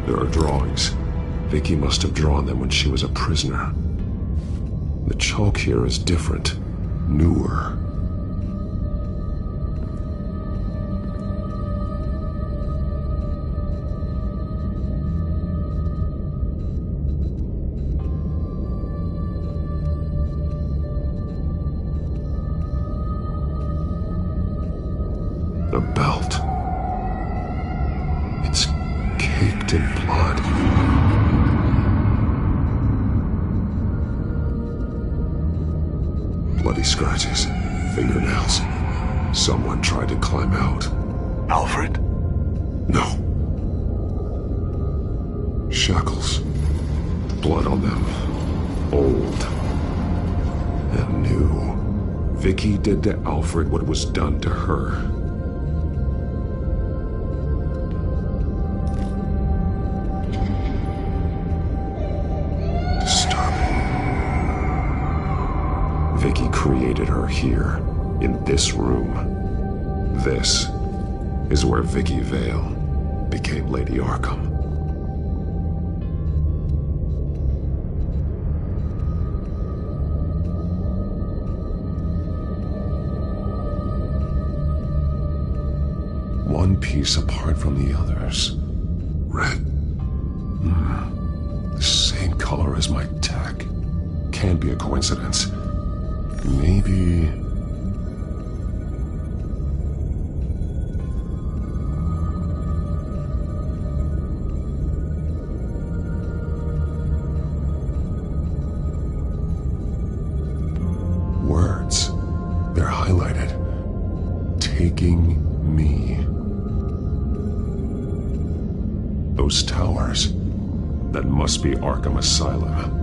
There are drawings. Vicky must have drawn them when she was a prisoner. The chalk here is different, newer. The belt. It's caked in blood. Bloody scratches, fingernails. Someone tried to climb out. Alfred? No. Shackles. Blood on them. Old. And new. Vicky did to Alfred what was done to her. Disturbing. Vicky created her here, in this room. This is where Vicky Vale became Lady Arkham. One piece apart from the others. Red. The same color as my tech. Can't be a coincidence. Maybe... words. They're highlighted. Taking me. Those towers. That must be Arkham Asylum.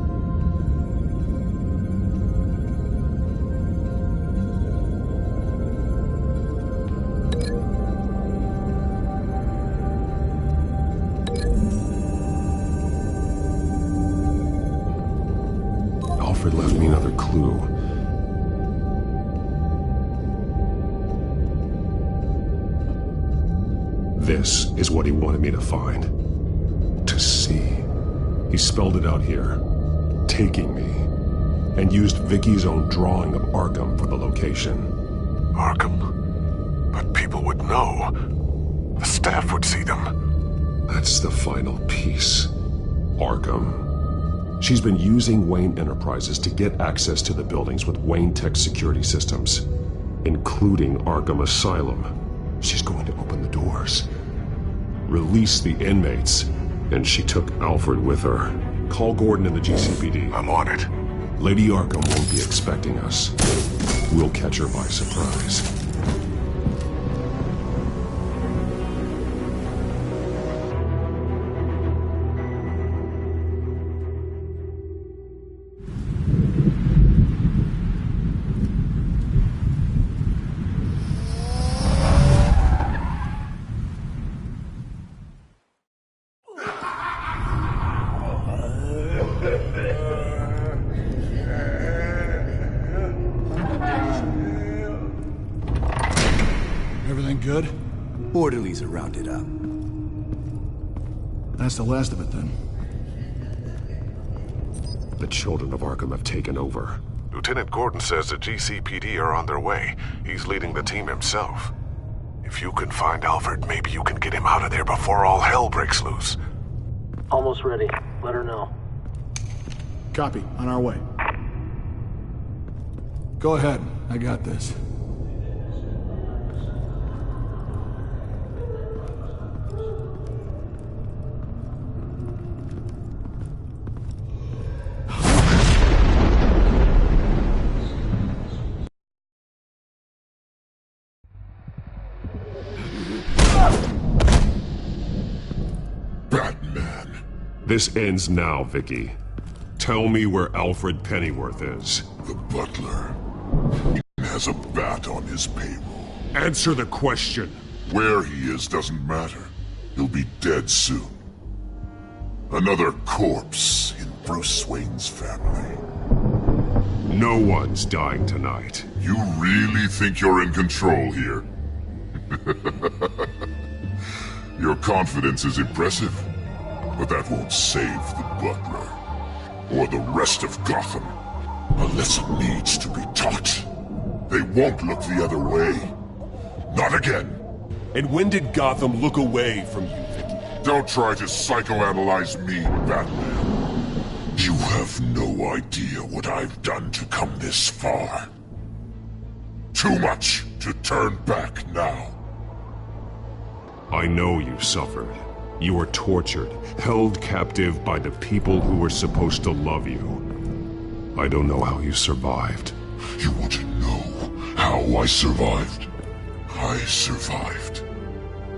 Alfred left me another clue. This is what he wanted me to find. To see. He spelled it out here. Taking me. And used Vicky's own drawing of Arkham for the location. Arkham? But people would know. The staff would see them. That's the final piece. Arkham. She's been using Wayne Enterprises to get access to the buildings with Wayne Tech security systems, including Arkham Asylum. She's going to open the doors. Release the inmates. And she took Alfred with her. Call Gordon in the GCPD. I'm on it. Lady Arkham won't be expecting us. We'll catch her by surprise. Good? Orderlies are rounded up. That's the last of it, then. The children of Arkham have taken over. Lieutenant Gordon says the GCPD are on their way. He's leading the team himself. If you can find Alfred, maybe you can get him out of there before all hell breaks loose. Almost ready. Let her know. Copy. On our way. Go ahead. I got this. This ends now, Vicky. Tell me where Alfred Pennyworth is. The butler. He has a bat on his payroll. Answer the question. Where he is doesn't matter. He'll be dead soon. Another corpse in Bruce Wayne's family. No one's dying tonight. You really think you're in control here? Your confidence is impressive, but that won't save the butler. Or the rest of Gotham. A lesson needs to be taught. They won't look the other way. Not again. And when did Gotham look away from you, Vicky? Don't try to psychoanalyze me, Batman. You have no idea what I've done to come this far. Too much to turn back now. I know you suffered. You were tortured, held captive by the people who were supposed to love you. I don't know how you survived. You want to know how I survived? I survived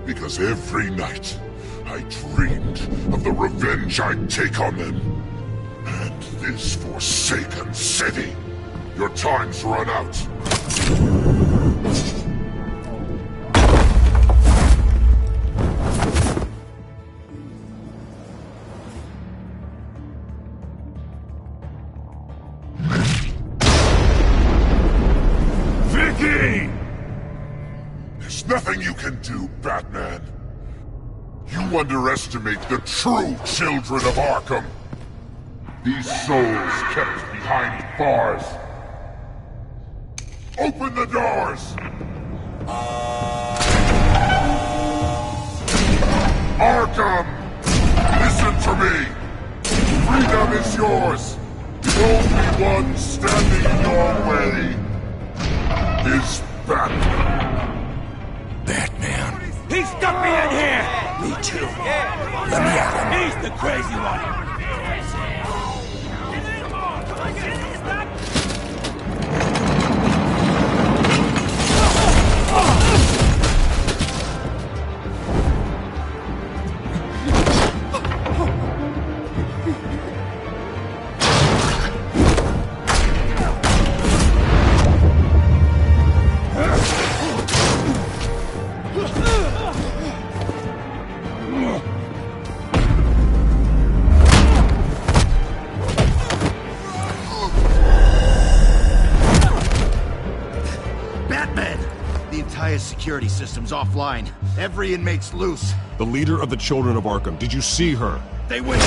because every night I dreamed of the revenge I'd take on them. And this forsaken city. Your time's run out. Vicky! There's nothing you can do, Batman. You underestimate the true children of Arkham. These souls kept behind bars. Open the doors! Arkham! Listen to me! Freedom is yours! The only one standing in your way is Batman. Batman. He stuck me in here! Me too. Let me at him. He's the crazy one! Security system's offline. Every inmate's loose. The leader of the Children of Arkham, did you see her? They went...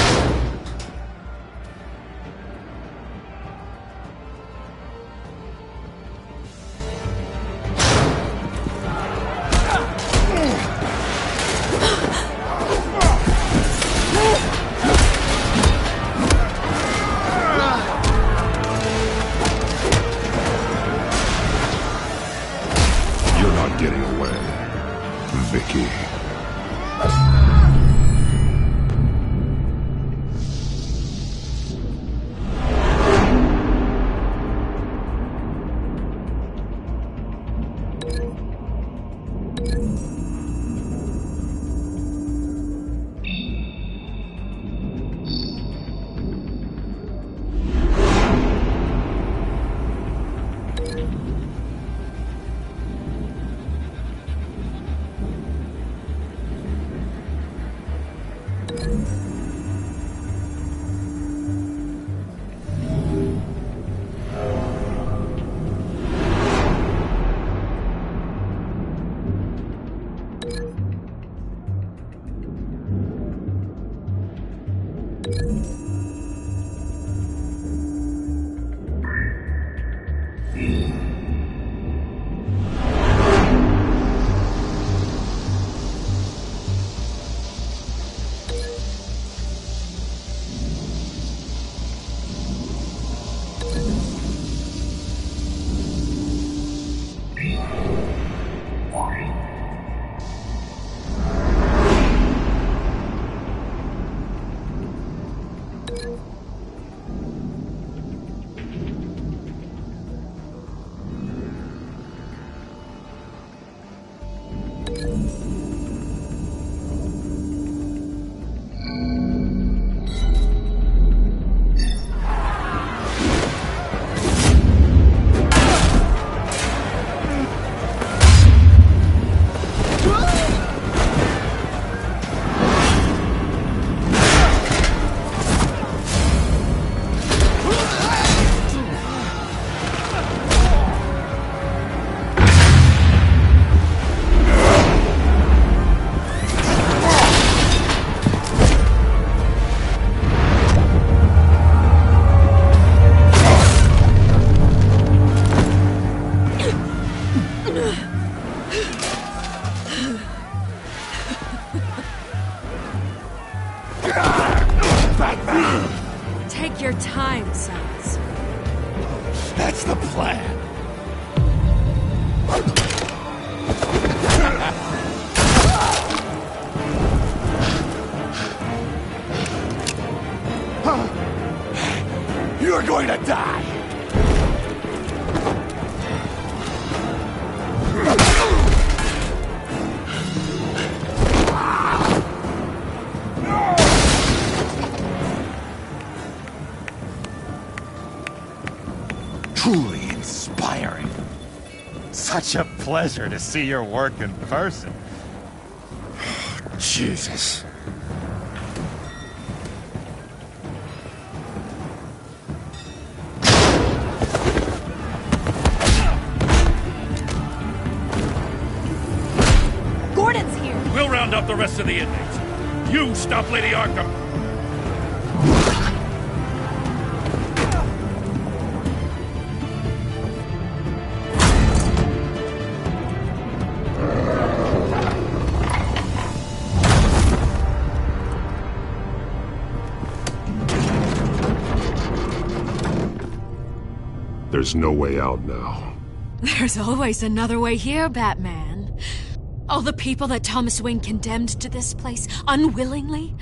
Getting away, Vicky. That's the plan. You're going to die! Truly inspiring. Such a pleasure to see your work in person. Jesus. Gordon's here. We'll round up the rest of the inmates. You stop Lady Arkham. There's no way out now. There's always another way here, Batman. All the people that Thomas Wayne condemned to this place unwillingly,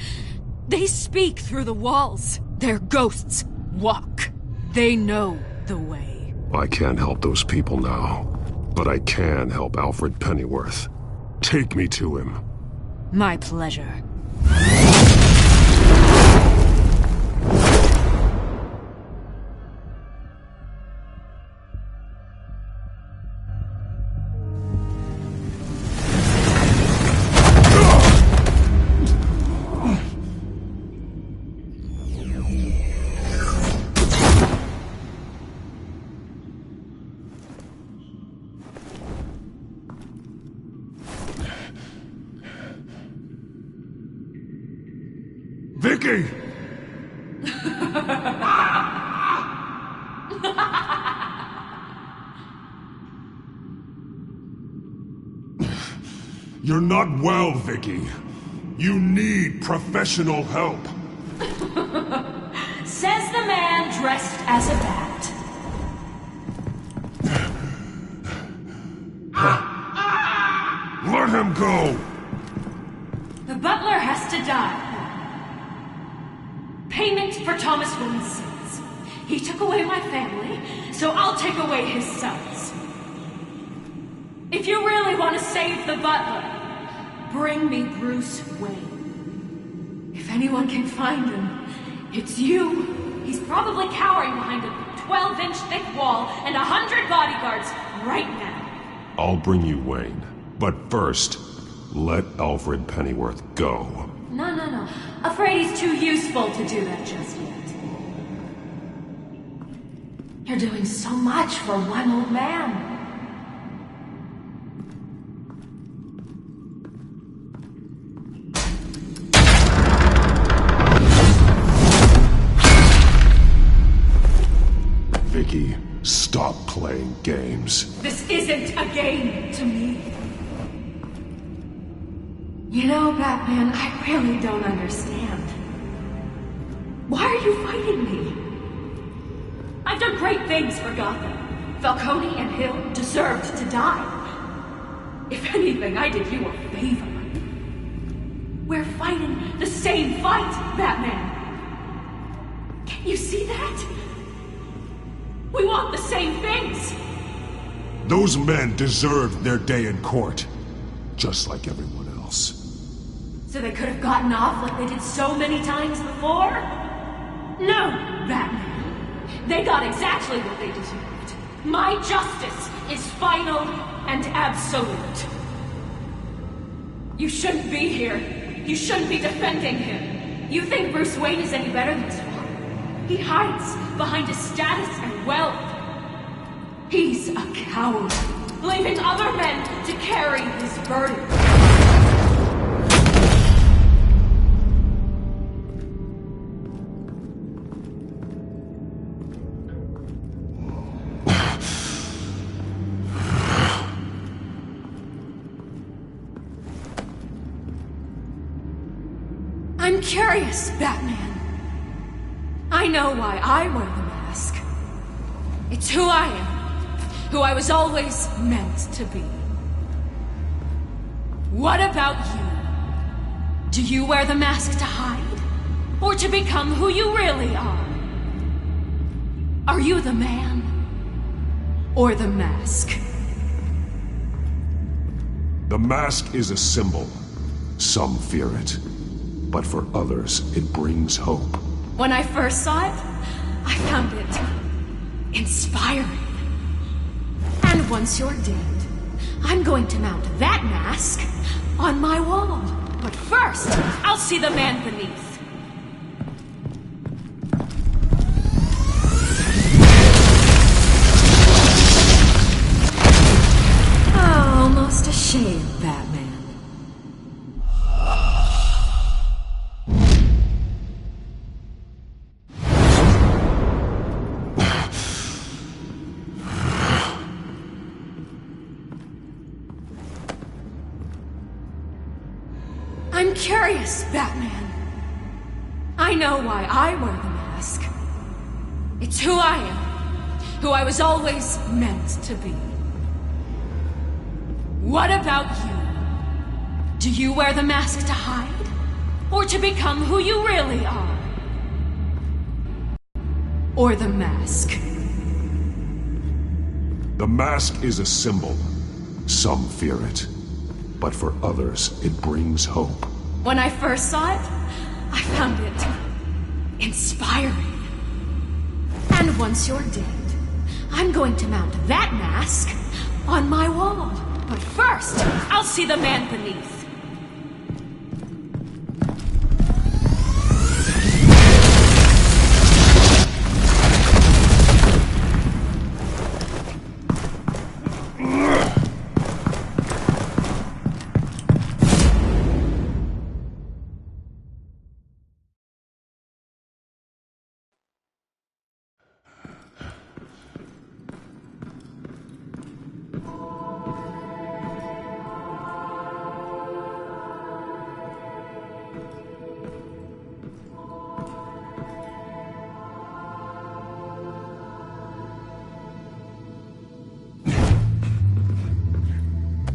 they speak through the walls. Their ghosts walk. They know the way. I can't help those people now, but I can help Alfred Pennyworth. Take me to him. My pleasure. Vicky! You're not well, Vicky. You need professional help. Says the man dressed as a bat. Let him go! The butler has to die. Payment for Thomas Wayne's sins. He took away my family, so I'll take away his sons. If you really want to save the butler, bring me Bruce Wayne. If anyone can find him, it's you. He's probably cowering behind a 12-inch thick wall and 100 bodyguards right now. I'll bring you Wayne. But first, let Alfred Pennyworth go. No. Afraid he's too useful to do that just yet. You're doing so much for one old man. Vicky, stop playing games. This isn't a game to me. You know, Batman, I really don't understand. Why are you fighting me? I've done great things for Gotham. Falcone and Hill deserved to die. If anything, I did you a favor. We're fighting the same fight, Batman. Can you see that? We want the same things. Those men deserved their day in court, just like everyone else. So they could have gotten off like they did so many times before? No, Batman. They got exactly what they deserved. My justice is final and absolute. You shouldn't be here. You shouldn't be defending him. You think Bruce Wayne is any better than his father? He hides behind his status and wealth. He's a coward, leaving other men to carry his burden. I'm curious, Batman. I know why I wear the mask. It's who I am. Who I was always meant to be. What about you? Do you wear the mask to hide? Or to become who you really are? Are you the man? Or the mask? The mask is a symbol. Some fear it. But for others, it brings hope. When I first saw it, I found it inspiring. And once you're dead, I'm going to mount that mask on my wall. But first, I'll see the man beneath. Almost a shame, Batman. I'm curious, Batman. I know why I wear the mask. It's who I am. Who I was always meant to be. What about you? Do you wear the mask to hide? Or to become who you really are? Or the mask? The mask is a symbol. Some fear it. But for others, it brings hope. When I first saw it, I found it inspiring. And once you're dead, I'm going to mount that mask on my wall. But first, I'll see the man beneath.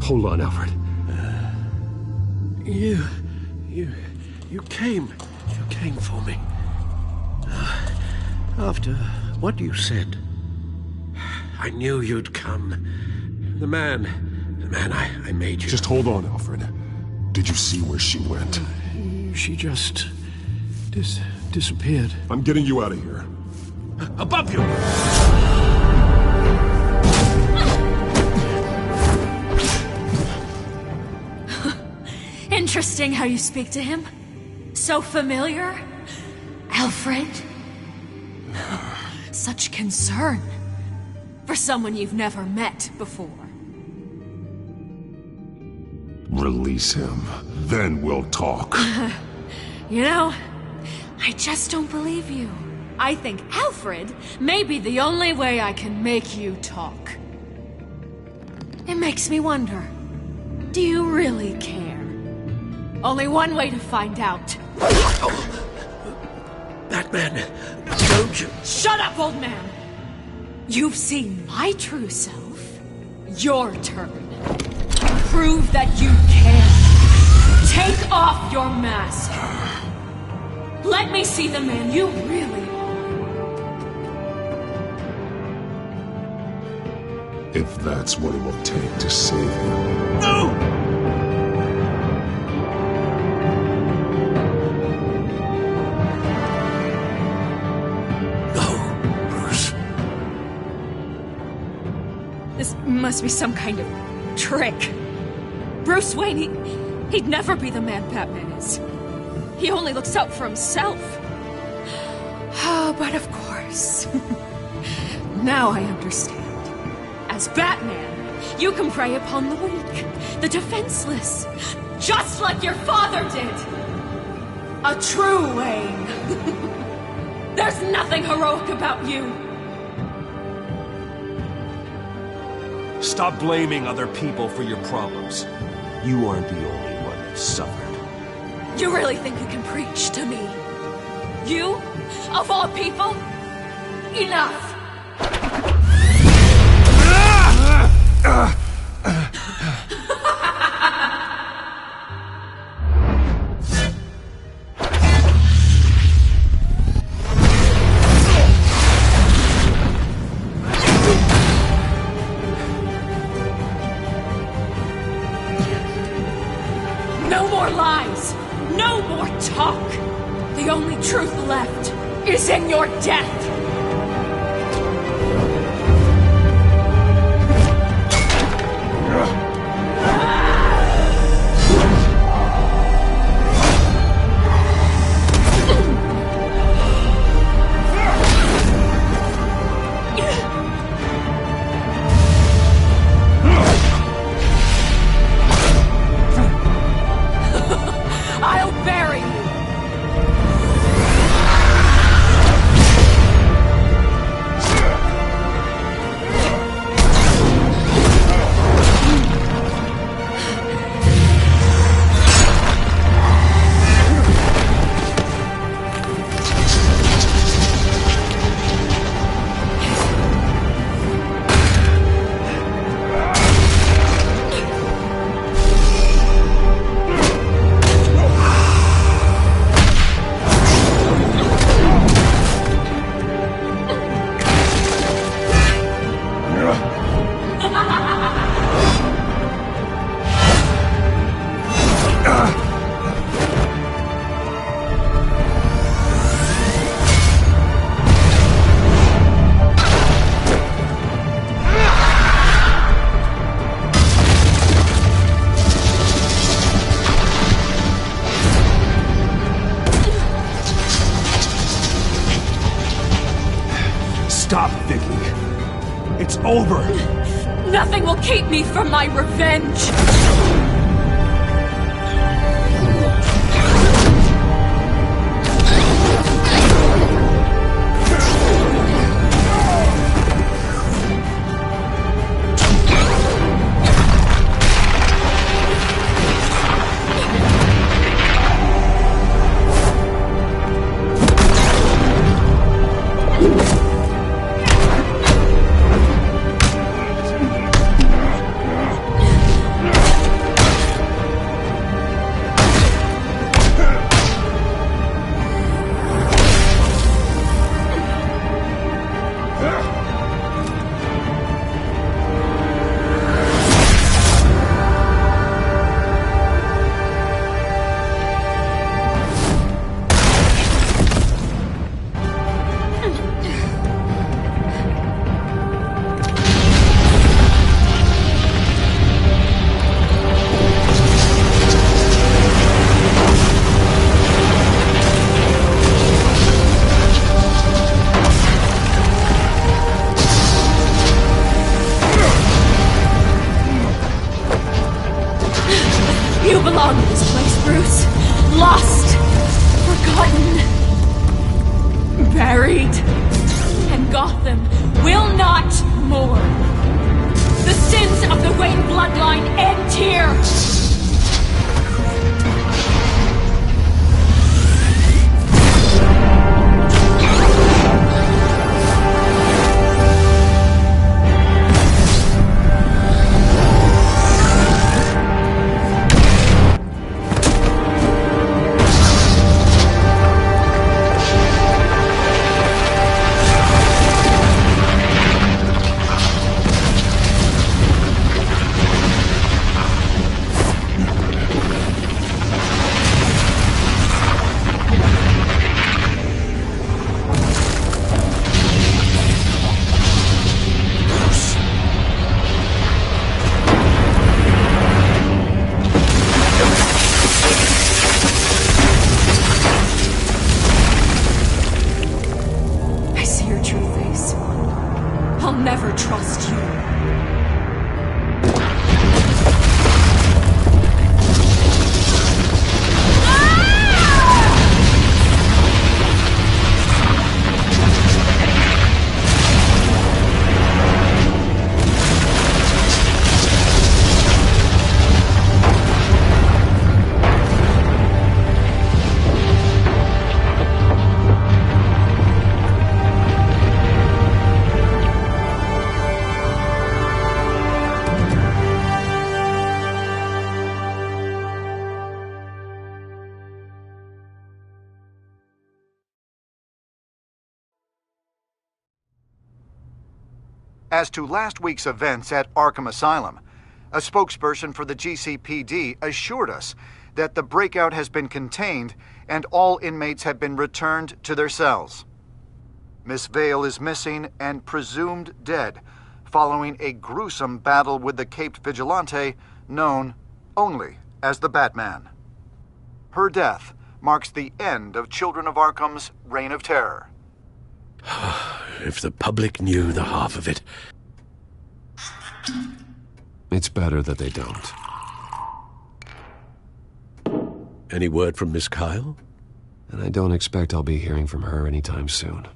Hold on, Alfred. You came for me. After what you said, I knew you'd come. The man I made you. Just hold on, Alfred. Did you see where she went? She just disappeared. I'm getting you out of here. Above you! Interesting how you speak to him. So familiar. Alfred. Such concern. For someone you've never met before. Release him. Then we'll talk. You know, I just don't believe you. I think Alfred may be the only way I can make you talk. It makes me wonder, do you really care? Only one way to find out. Batman, don't you... Shut up, old man! You've seen my true self. Your turn. Prove that you can. Take off your mask. Let me see the man you really are. If that's what it will take to save him. No! This must be some kind of trick. Bruce Wayne, he'd never be the man Batman is. He only looks out for himself. Oh, but of course. Now I understand. As Batman, you can prey upon the weak, the defenseless, just like your father did. A true Wayne. There's nothing heroic about you. Stop blaming other people for your problems. You aren't the only one that suffered. You really think you can preach to me? You? Of all people? Enough! in your death! I'll bury you! Stop, Vicky. It's over. Nothing will keep me from my revenge. You belong in this place, Bruce. Lost, forgotten, buried. And Gotham will not mourn. The sins of the Wayne bloodline end here. I'll never trust you. As to last week's events at Arkham Asylum, a spokesperson for the GCPD assured us that the breakout has been contained and all inmates have been returned to their cells. Miss Vale is missing and presumed dead, following a gruesome battle with the caped vigilante known only as the Batman. Her death marks the end of Children of Arkham's reign of terror. If the public knew the half of it. It's better that they don't. Any word from Miss Kyle? And I don't expect I'll be hearing from her anytime soon.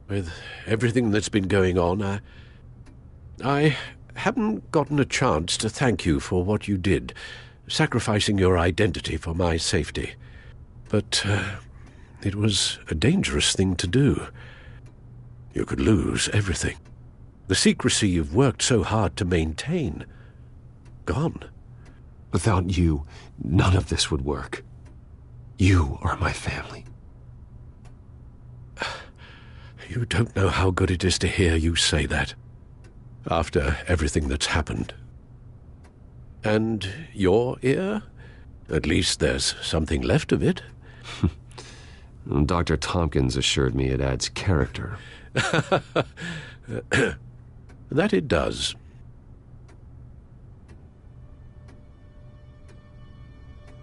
With everything that's been going on, I haven't gotten a chance to thank you for what you did, sacrificing your identity for my safety. But it was a dangerous thing to do. You could lose everything. The secrecy you've worked so hard to maintain. Gone. Without you, none of this would work. You are my family. You don't know how good it is to hear you say that. After everything that's happened. And your ear? At least there's something left of it. Dr. Tompkins assured me it adds character. That it does.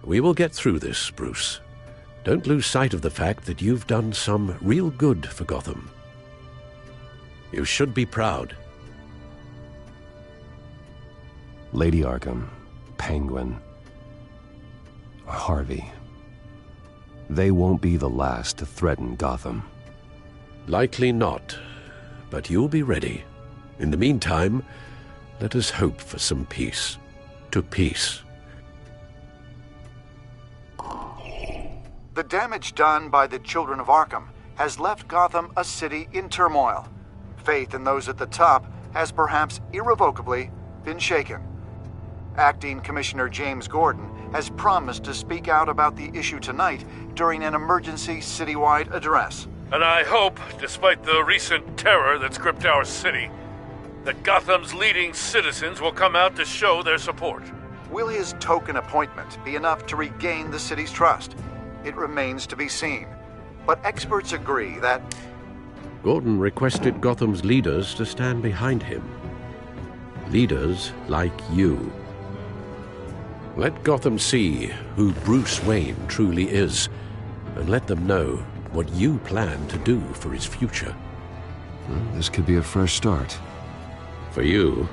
We will get through this, Bruce. Don't lose sight of the fact that you've done some real good for Gotham. You should be proud. Lady Arkham, Penguin, Harvey. They won't be the last to threaten Gotham. Likely not, but you'll be ready. In the meantime, let us hope for some peace. To peace. The damage done by the Children of Arkham has left Gotham a city in turmoil. Faith in those at the top has perhaps irrevocably been shaken. Acting Commissioner James Gordon has promised to speak out about the issue tonight during an emergency citywide address. And I hope, despite the recent terror that's gripped our city, that Gotham's leading citizens will come out to show their support. Will his token appointment be enough to regain the city's trust? It remains to be seen. But experts agree that Gordon requested Gotham's leaders to stand behind him. Leaders like you. Let Gotham see who Bruce Wayne truly is, and let them know what you plan to do for his future. Well, this could be a fresh start. For you,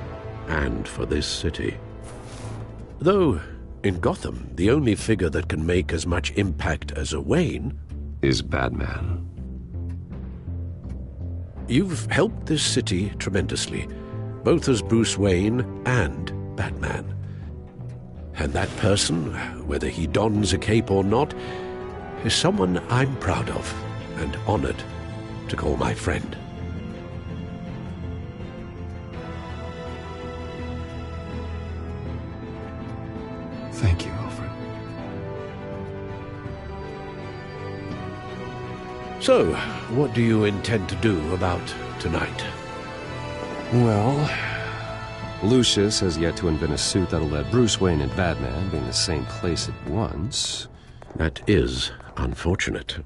and for this city. Though, in Gotham, the only figure that can make as much impact as a Wayne is Batman. You've helped this city tremendously, both as Bruce Wayne and Batman. And that person, whether he dons a cape or not, is someone I'm proud of and honored to call my friend. Thank you, Alfred. So, what do you intend to do about tonight? Well, Lucius has yet to invent a suit that'll let Bruce Wayne and Batman be in the same place at once. That is unfortunate.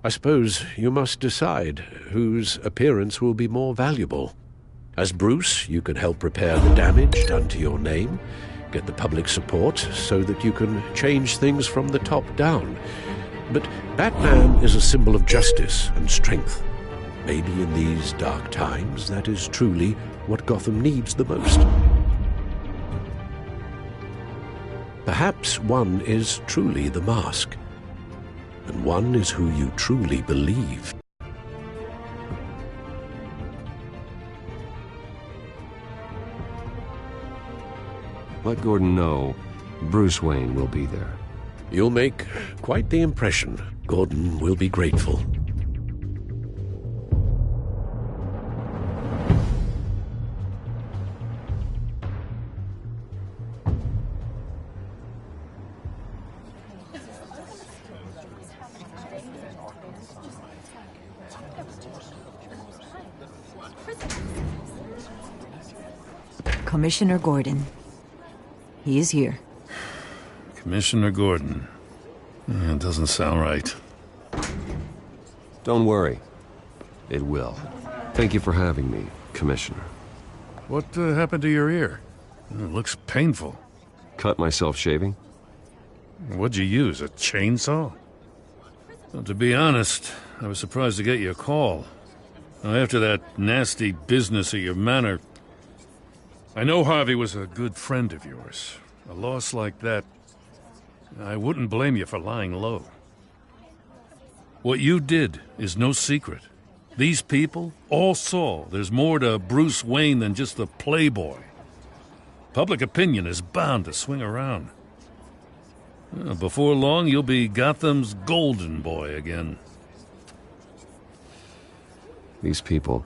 I suppose you must decide whose appearance will be more valuable. As Bruce, you can help repair the damage done to your name, get the public support so that you can change things from the top down. But Batman is a symbol of justice and strength. Maybe in these dark times, that is truly what Gotham needs the most. Perhaps one is truly the mask, and one is who you truly believe. Let Gordon know Bruce Wayne will be there. You'll make quite the impression. Gordon will be grateful. Commissioner Gordon. He is here. Commissioner Gordon. It doesn't sound right. Don't worry. It will. Thank you for having me, Commissioner. What happened to your ear? It looks painful. Cut myself shaving? What'd you use, a chainsaw? Well, to be honest, I was surprised to get your call. Now, after that nasty business at your manor, I know Harvey was a good friend of yours. A loss like that, I wouldn't blame you for lying low. What you did is no secret. These people all saw there's more to Bruce Wayne than just the playboy. Public opinion is bound to swing around. Before long, you'll be Gotham's golden boy again. These people,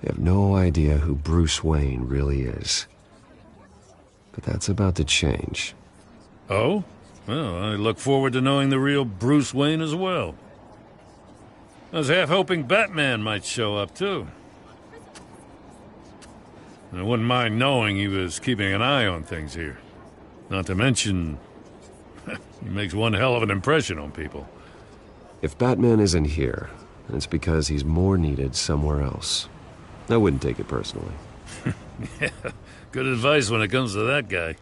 they have no idea who Bruce Wayne really is. But that's about to change. Oh? Well, I look forward to knowing the real Bruce Wayne as well. I was half hoping Batman might show up, too. I wouldn't mind knowing he was keeping an eye on things here. Not to mention, he makes one hell of an impression on people. If Batman isn't here, it's because he's more needed somewhere else. I wouldn't take it personally. Yeah, good advice when it comes to that guy.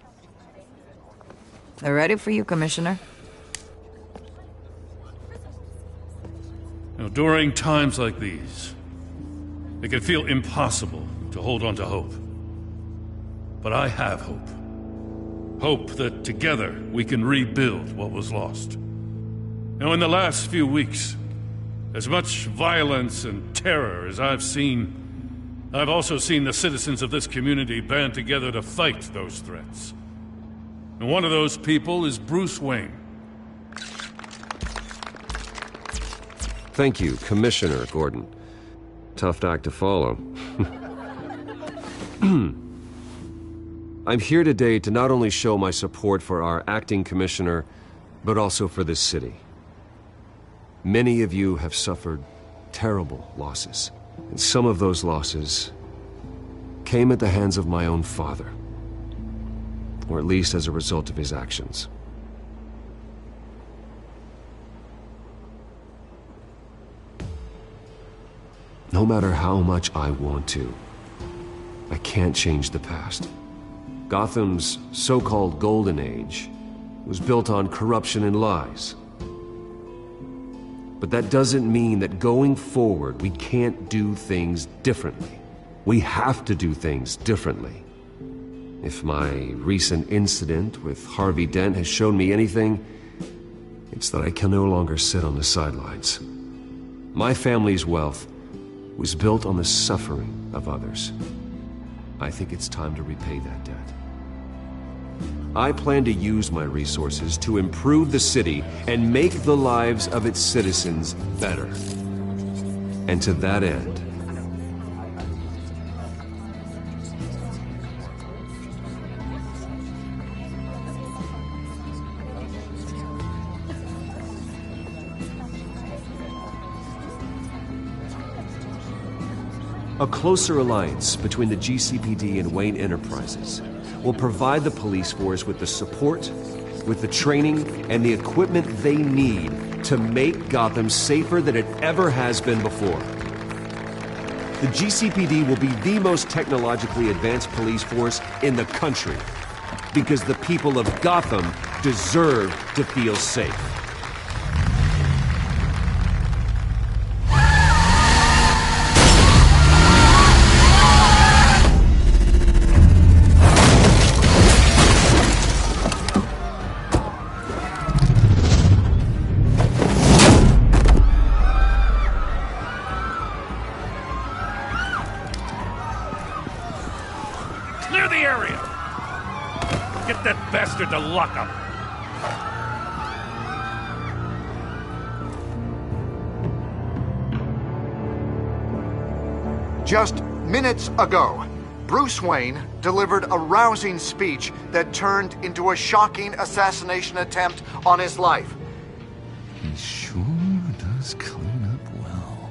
They're ready for you, Commissioner. Now, during times like these, it can feel impossible to hold on to hope. But I have hope. Hope that together we can rebuild what was lost. Now, in the last few weeks, as much violence and terror as I've seen, I've also seen the citizens of this community band together to fight those threats. And one of those people is Bruce Wayne. Thank you, Commissioner Gordon. Tough act to follow. I'm here today to not only show my support for our acting commissioner, but also for this city. Many of you have suffered terrible losses, and some of those losses came at the hands of my own father, or at least as a result of his actions. No matter how much I want to, I can't change the past. Gotham's so-called Golden Age was built on corruption and lies. But that doesn't mean that going forward we can't do things differently. We have to do things differently. If my recent incident with Harvey Dent has shown me anything, it's that I can no longer sit on the sidelines. My family's wealth was built on the suffering of others. I think it's time to repay that debt. I plan to use my resources to improve the city and make the lives of its citizens better. And to that end, a closer alliance between the GCPD and Wayne Enterprises will provide the police force with the support, with the training, and the equipment they need to make Gotham safer than it ever has been before. The GCPD will be the most technologically advanced police force in the country, because the people of Gotham deserve to feel safe. Clear the area! Get that bastard to lock up! Just minutes ago, Bruce Wayne delivered a rousing speech that turned into a shocking assassination attempt on his life. He sure does clean up well.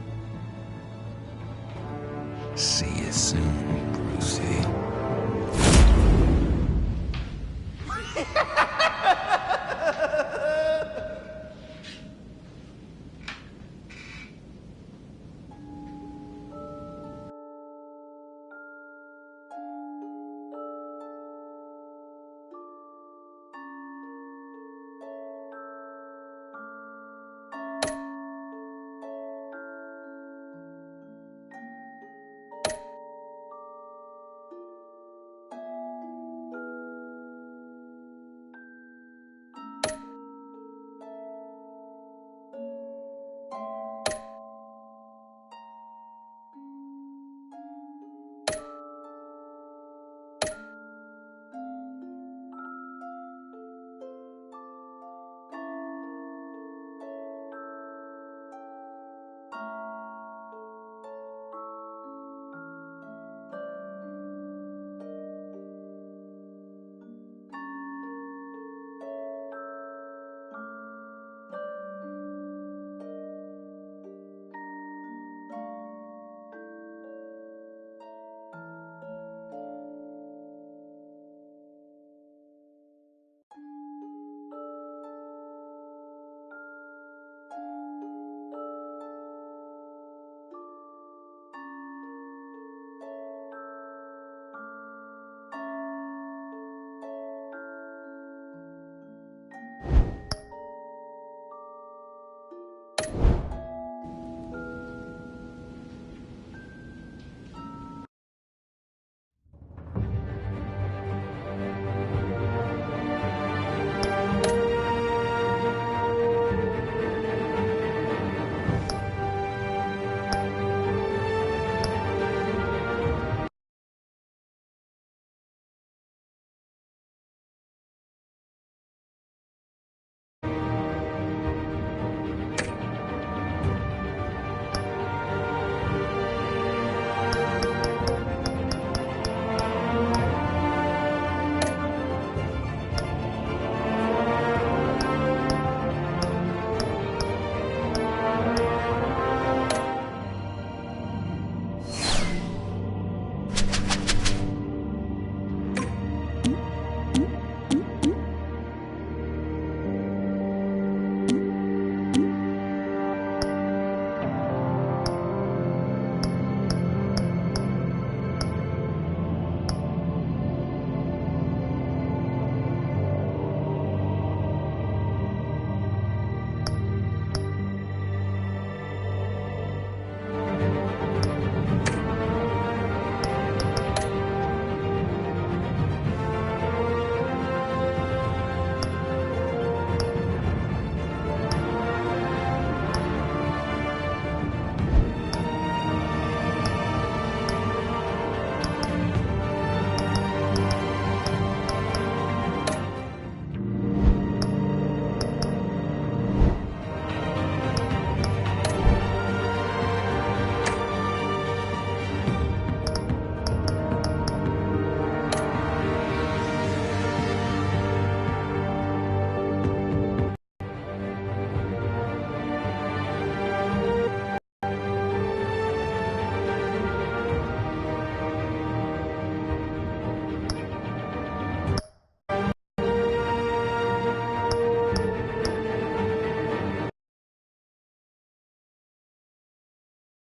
See you soon, Brucey.